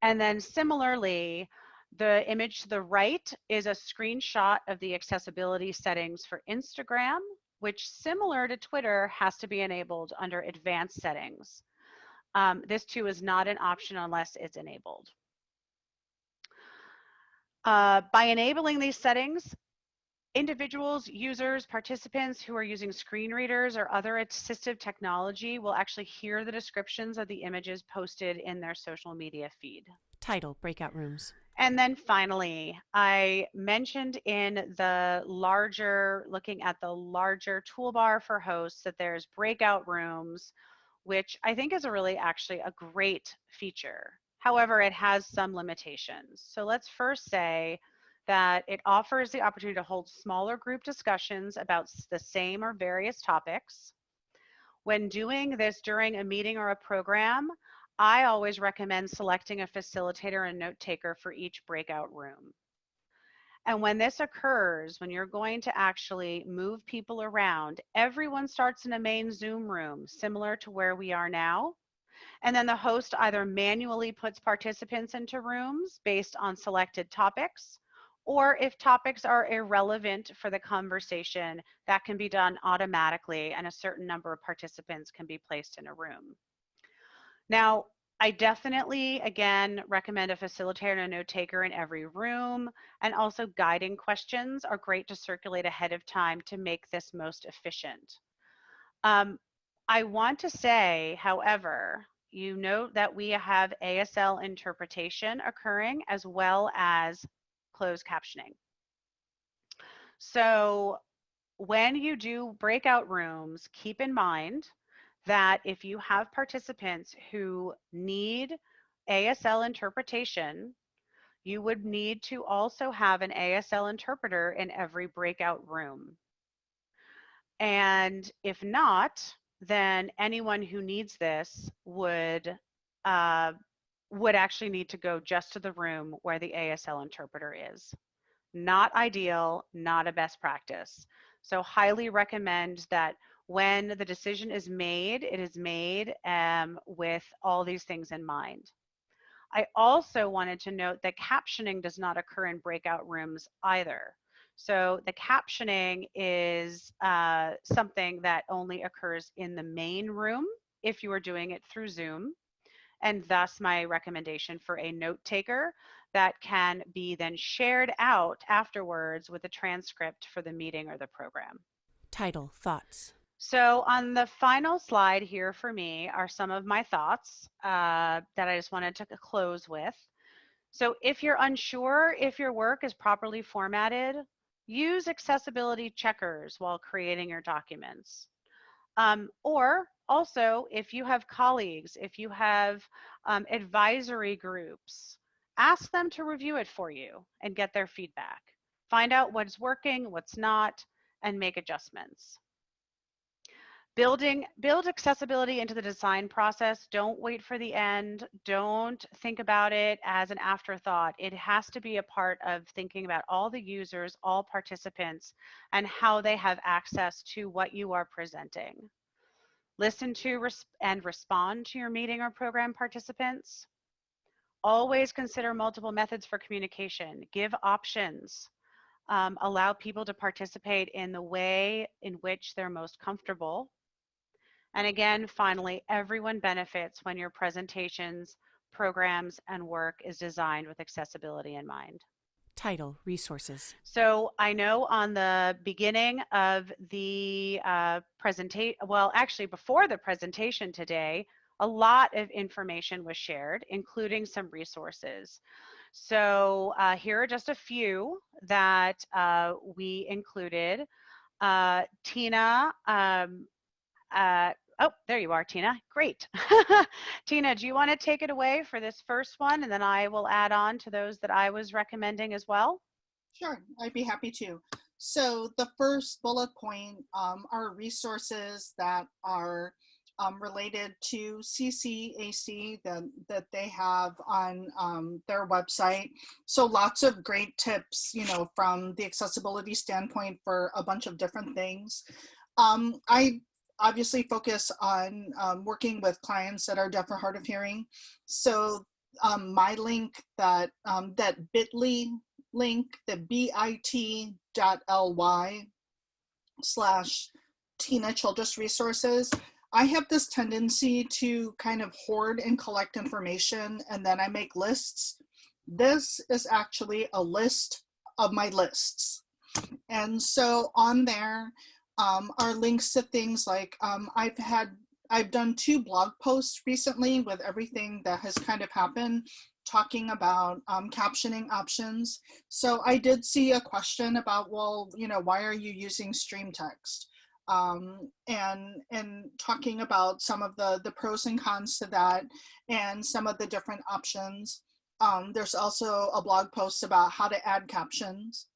Speaker 4: And then similarly, the image to the right is a screenshot of the accessibility settings for Instagram, which, similar to Twitter, has to be enabled under advanced settings. This too is not an option unless it's enabled. By enabling these settings, individuals, users, participants who are using screen readers or other assistive technology will actually hear the descriptions of the images posted in their social media feed.
Speaker 1: Title, Breakout Rooms.
Speaker 4: And then finally, I mentioned in the larger, looking at the larger toolbar for hosts, that there's breakout rooms, which I think is actually a great feature. However, it has some limitations. So let's first say that it offers the opportunity to hold smaller group discussions about the same or various topics. When doing this during a meeting or a program, I always recommend selecting a facilitator and note taker for each breakout room. And when this occurs, when you're going to actually move people around, everyone starts in a main Zoom room, similar to where we are now. And then the host either manually puts participants into rooms based on selected topics, or if topics are irrelevant for the conversation, that can be done automatically and a certain number of participants can be placed in a room. Now, I definitely, again, recommend a facilitator and a note taker in every room, and also guiding questions are great to circulate ahead of time to make this most efficient. I want to say, however, you note that we have ASL interpretation occurring as well as closed captioning. So when you do breakout rooms, keep in mind that if you have participants who need ASL interpretation, you would need to also have an ASL interpreter in every breakout room. And if not, then anyone who needs this would actually need to go just to the room where the ASL interpreter is. Not ideal, not a best practice. So highly recommend that when the decision is made, it is made with all these things in mind. I also wanted to note that captioning does not occur in breakout rooms either. So the captioning is something that only occurs in the main room if you are doing it through Zoom. And thus my recommendation for a note taker that can be then shared out afterwards with a transcript for the meeting or the program.
Speaker 1: Title, Thoughts.
Speaker 4: So on the final slide here for me are some of my thoughts that I just wanted to close with. So if you're unsure if your work is properly formatted, use accessibility checkers while creating your documents. Or also, if you have colleagues, if you have advisory groups, ask them to review it for you and get their feedback. Find out what's working, what's not, and make adjustments. Build accessibility into the design process. Don't wait for the end. Don't think about it as an afterthought. It has to be a part of thinking about all the users, all participants, and how they have access to what you are presenting. Listen to and respond to your meeting or program participants. Always consider multiple methods for communication. Give options. Allow people to participate in the way in which they're most comfortable. And again, finally, everyone benefits when your presentations, programs, and work is designed with accessibility in mind.
Speaker 1: Title, Resources.
Speaker 4: So I know on the beginning of the presentation, well, actually before the presentation today, a lot of information was shared, including some resources. So here are just a few that we included. Tina Oh, there you are, Tina. Great. Tina, do you want to take it away for this first one, and then I will add on to those that I was recommending as well?
Speaker 3: Sure, I'd be happy to. So the first bullet point are resources that are related to CCAC that they have on their website. So lots of great tips, from the accessibility standpoint for a bunch of different things. I obviously focus on working with clients that are deaf or hard of hearing. So my link that bit.ly link, the bit.ly/Tina Childress resources. I have this tendency to kind of hoard and collect information, and then I make lists. This is actually a list of my lists. And so on there are links to things like I've done 2 blog posts recently with everything that has kind of happened, talking about captioning options. So I did see a question about, well, why are you using stream text? And talking about some of the pros and cons to that and some of the different options. There's also a blog post about how to add captions.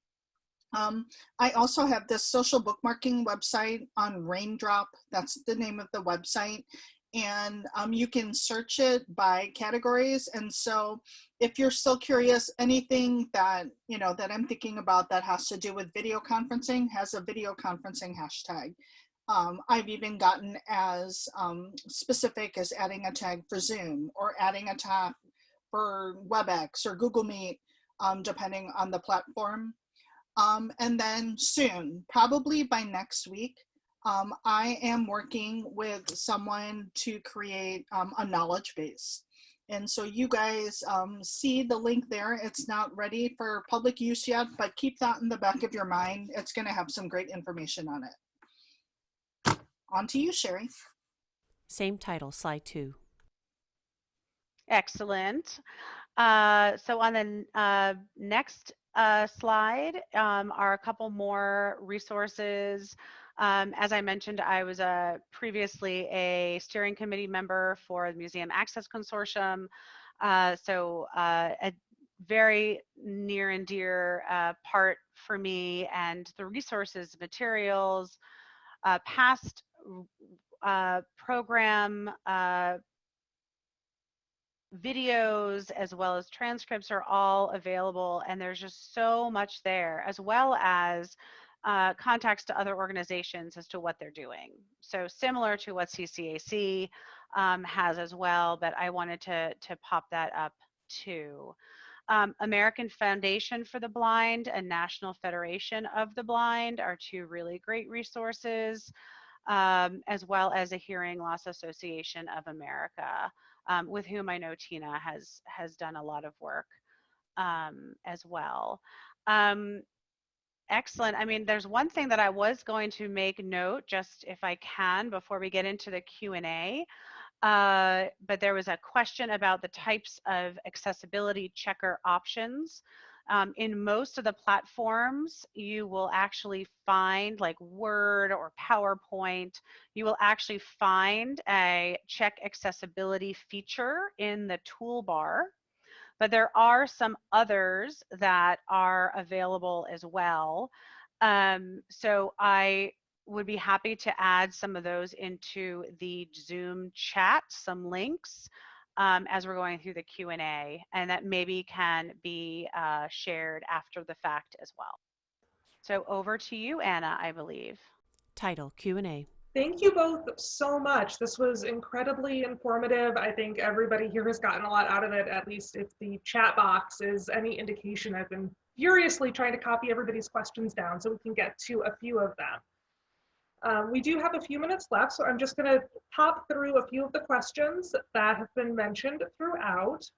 Speaker 3: I also have this social bookmarking website on Raindrop. That's the name of the website. And you can search it by categories. And so if you're still curious, anything that, that I'm thinking about that has to do with video conferencing has a video conferencing hashtag. I've even gotten as specific as adding a tag for Zoom or adding a tag for WebEx or Google Meet, depending on the platform. And then soon, probably by next week, I am working with someone to create a knowledge base. And so you guys see the link there. It's not ready for public use yet, but keep that in the back of your mind. It's going to have some great information on it. On to you, Sheri.
Speaker 1: Same title, slide 2.
Speaker 4: Excellent. So on the next slide are a couple more resources. As I mentioned, I was previously a steering committee member for the Museum Access Consortium. So a very near and dear part for me, and the resources, materials, past program videos as well as transcripts are all available, and there's just so much there, as well as contacts to other organizations as to what they're doing. So similar to what CCAC has as well, but I wanted to pop that up too. American Foundation for the Blind and National Federation of the Blind are 2 really great resources, as well as a Hearing Loss Association of America, with whom I know Tina has done a lot of work as well. Excellent. I mean, there's one thing that I was going to make note, just if I can, before we get into the Q&A. But there was a question about the types of accessibility checker options. In most of the platforms, you will actually find, like Word or PowerPoint, you will actually find a check accessibility feature in the toolbar. But there are some others that are available as well. So I would be happy to add some of those into the Zoom chat, some links, as we're going through the Q&A, and that maybe can be shared after the fact as well. So over to you, Anna, I believe.
Speaker 1: Title, Q&A.
Speaker 2: Thank you both so much. This was incredibly informative. I think everybody here has gotten a lot out of it, at least if the chat box is any indication. I've been furiously trying to copy everybody's questions down so we can get to a few of them. We do have a few minutes left, so I'm just going to pop through a few of the questions that have been mentioned throughout.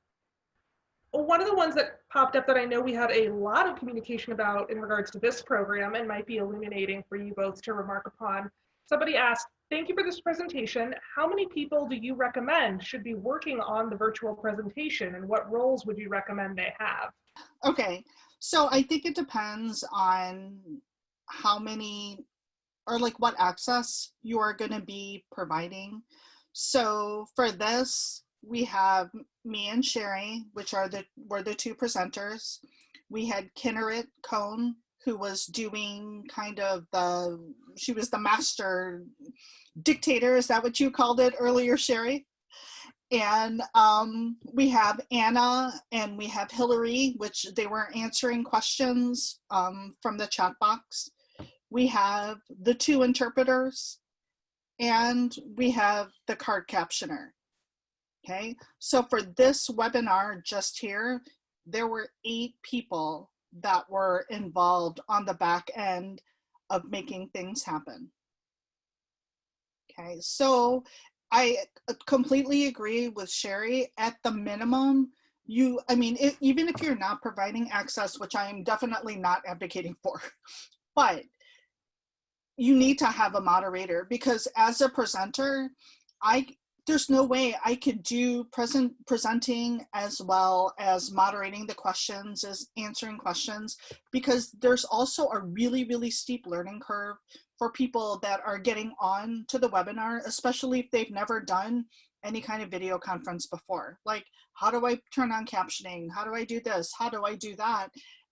Speaker 2: One of the ones that popped up that I know we had a lot of communication about in regards to this program and might be illuminating for you both to remark upon. Somebody asked, thank you for this presentation. How many people do you recommend should be working on the virtual presentation, and what roles would you recommend they have?
Speaker 3: Okay, so I think it depends on how many or like what access you are going to be providing. So for this, we have me and Sheri, which were the two presenters. We had Kinneret Cohn, who was doing kind of she was the master dictator. Is that what you called it earlier, Sheri? And we have Anna and we have Hillary, which they were answering questions from the chat box. We have the two interpreters, and we have the card captioner. Okay, so for this webinar just here, there were 8 people that were involved on the back end of making things happen. Okay, so I completely agree with Sheri. At the minimum, even if you're not providing access, which I am definitely not advocating for, but you need to have a moderator, because as a presenter, there's no way I could do presenting as well as moderating the questions, as answering questions, because there's also a really, really steep learning curve for people that are getting on to the webinar, especially if they've never done any kind of video conference before. Like, how do I turn on captioning? How do I do this? How do I do that?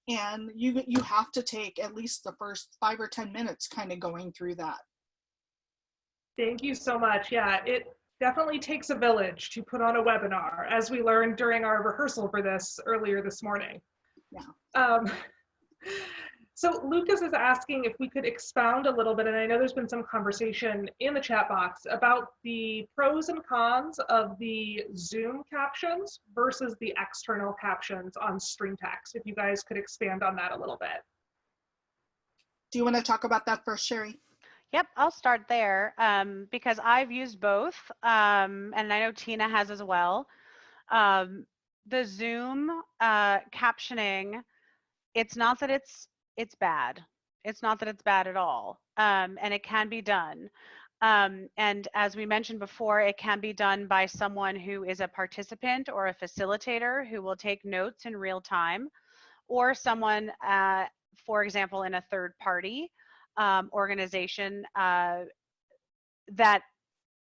Speaker 3: And you have to take at least the first 5 or 10 minutes kind of going through that.
Speaker 2: Thank you so much. Yeah, it definitely takes a village to put on a webinar, as we learned during our rehearsal for this earlier this morning.
Speaker 3: Yeah.
Speaker 2: So Lucas is asking if we could expound a little bit, and I know there's been some conversation in the chat box about the pros and cons of the Zoom captions versus the external captions on stream text. If you guys could expand on that a little bit.
Speaker 3: Do you want to talk about that first, Sheri?
Speaker 4: Yep, I'll start there because I've used both, and I know Tina has as well. The Zoom captioning, it's not that it's bad. It's not that it's bad at all, and it can be done. And as we mentioned before, it can be done by someone who is a participant or a facilitator who will take notes in real time, or someone, for example, in a third party organization that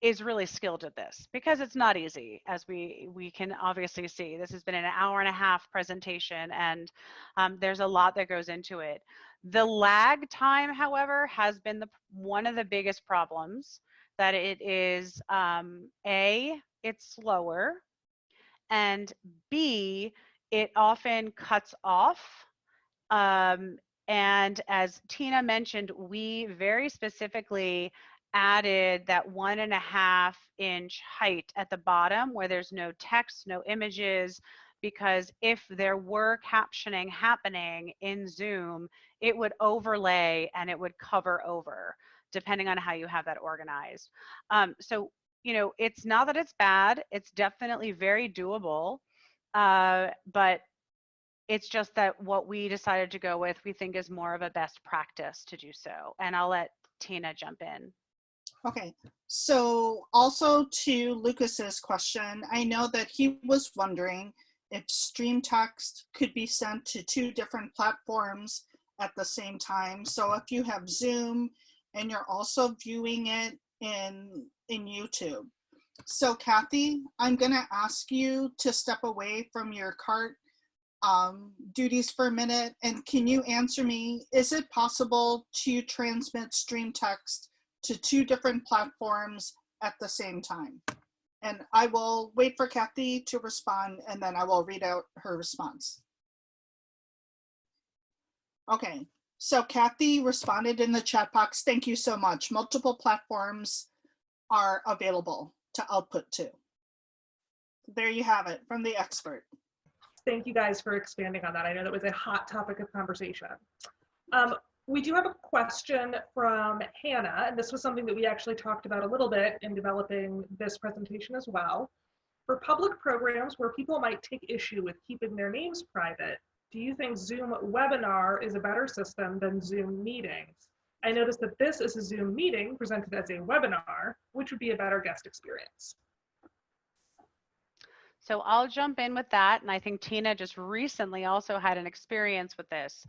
Speaker 4: is really skilled at this, because it's not easy, as we can obviously see. This has been an hour-and-a-half presentation, and there's a lot that goes into it. The lag time, however, has been one of the biggest problems, that it is A, it's slower, and B, it often cuts off. And as Tina mentioned, we very specifically added that 1.5-inch height at the bottom where there's no text, no images, because if there were captioning happening in Zoom, it would overlay and it would cover over, depending on how you have that organized. So, you know, it's not that it's bad, it's definitely very doable, but it's just that what we decided to go with, we think is more of a best practice to do so. And I'll let Tina jump in.
Speaker 3: Okay, so also to Lucas's question, I know that he was wondering if stream text could be sent to 2 different platforms at the same time. So if you have Zoom and you're also viewing it in YouTube. So Kathy, I'm gonna ask you to step away from your cart duties for a minute, and can you answer me, is it possible to transmit stream text to 2 different platforms at the same time? And I will wait for Kathy to respond, and then I will read out her response. Okay, so Kathy responded in the chat box, thank you so much. Multiple platforms are available to output to. There you have it from the expert.
Speaker 2: Thank you guys for expanding on that. I know that was a hot topic of conversation. We do have a question from Hannah, and this was something that we actually talked about a little bit in developing this presentation as well. For public programs where people might take issue with keeping their names private, do you think Zoom webinar is a better system than Zoom meetings? I noticed that this is a Zoom meeting presented as a webinar, which would be a better guest experience.
Speaker 4: So I'll jump in with that. And I think Tina just recently also had an experience with this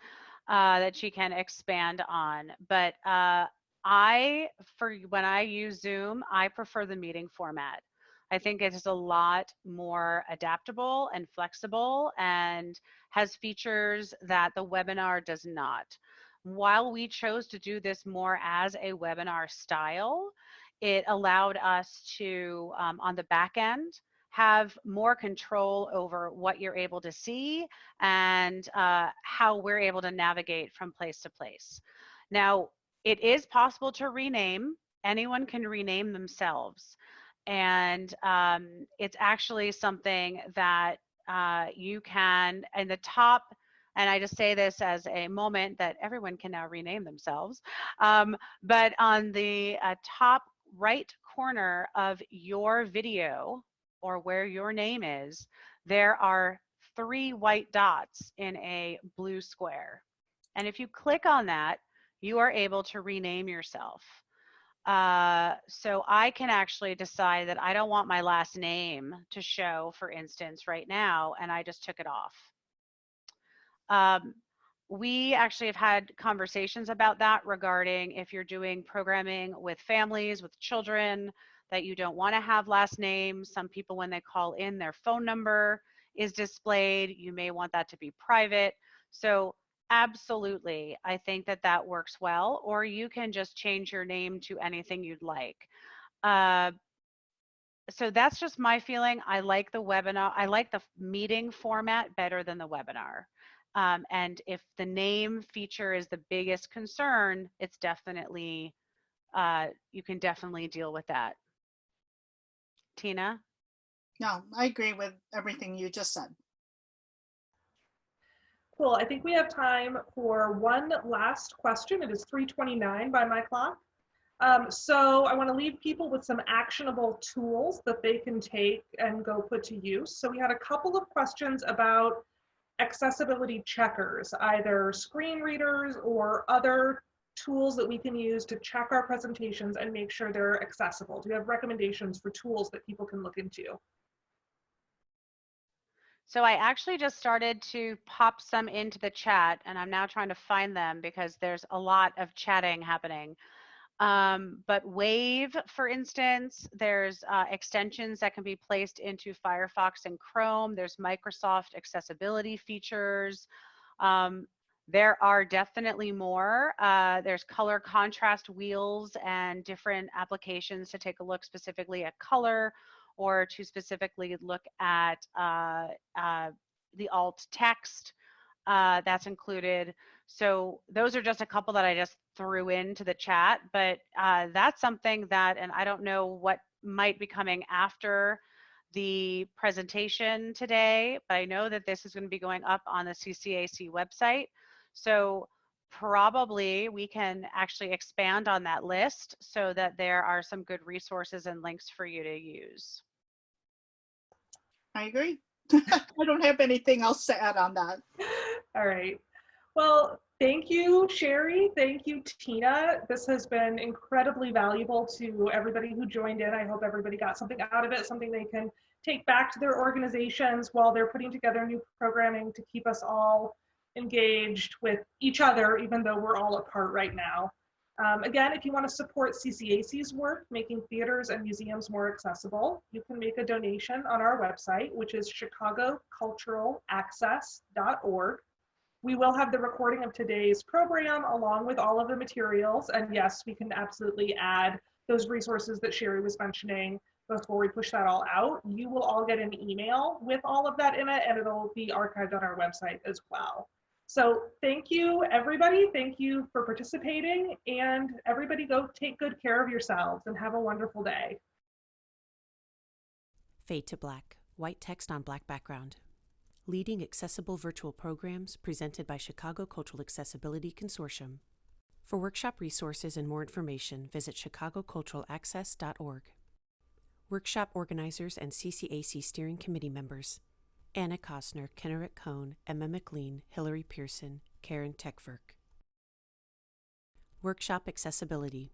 Speaker 4: that she can expand on. But when I use Zoom, I prefer the meeting format. I think it is a lot more adaptable and flexible and has features that the webinar does not. While we chose to do this more as a webinar style, it allowed us to, on the back end, have more control over what you're able to see and how we're able to navigate from place to place. Now, it is possible to rename. Anyone can rename themselves. And it's actually something that you can, in the top, and I just say this as a moment that everyone can now rename themselves, but on the top right corner of your video or where your name is, there are 3 white dots in a blue square. And if you click on that, you are able to rename yourself. So I can actually decide that I don't want my last name to show, for instance, right now, and I just took it off. We actually have had conversations about that regarding if you're doing programming with families, with children, that you don't want to have last names. Some people, when they call in, their phone number is displayed. You may want that to be private. So absolutely, I think that that works well, or you can just change your name to anything you'd like. So that's just my feeling. I like the webinar. I like the meeting format better than the webinar. And if the name feature is the biggest concern, it's definitely, you can definitely deal with that. Tina?
Speaker 3: No, I agree with everything you just said.
Speaker 2: Cool. I think we have time for one last question. It is 3:29 by my clock. So I want to leave people with some actionable tools that they can take and go put to use. So we had a couple of questions about accessibility checkers, either screen readers or other tools that we can use to check our presentations and make sure they're accessible. Do you have recommendations for tools that people can look into?
Speaker 4: So I actually just started to pop some into the chat, and I'm now trying to find them because there's a lot of chatting happening. But Wave, for instance, there's extensions that can be placed into Firefox and Chrome. There's Microsoft accessibility features. There are definitely more. There's color contrast wheels and different applications to take a look specifically at color or to specifically look at the alt text that's included. So those are just a couple that I just threw into the chat, but that's something that, and I don't know what might be coming after the presentation today, but I know that this is going to be going up on the CCAC website. So probably we can actually expand on that list so that there are some good resources and links for you to use.
Speaker 3: I agree. I don't have anything else to add on that.
Speaker 2: All right. Well, thank you, Sheri. Thank you, Tina. This has been incredibly valuable to everybody who joined in. I hope everybody got something out of it, something they can take back to their organizations while they're putting together new programming to keep us all engaged with each other, even though we're all apart right now. Again, if you want to support CCAC's work, making theaters and museums more accessible, you can make a donation on our website, which is chicagoculturalaccess.org. We will have the recording of today's program along with all of the materials. And yes, we can absolutely add those resources that Sheri was mentioning before we push that all out. You will all get an email with all of that in it, and it'll be archived on our website as well. So thank you, everybody. Thank you for participating, and everybody go take good care of yourselves and have a wonderful day.
Speaker 1: Fade to black. White text on black background. Leading accessible virtual programs presented by Chicago Cultural Accessibility Consortium. For workshop resources and more information, visit chicagoculturalaccess.org. Workshop organizers and CCAC steering committee members: Anna Kostner, Kenneret Cohn, Emma McLean, Hillary Pearson, Karen Techverk. Workshop Accessibility: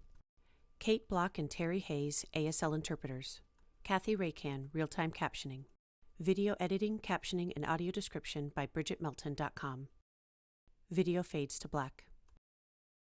Speaker 1: Kate Block and Terry Hayes, ASL interpreters. Kathy Raycan, real-time captioning. Video editing, captioning, and audio description by BridgetMelton.com. Video fades to black.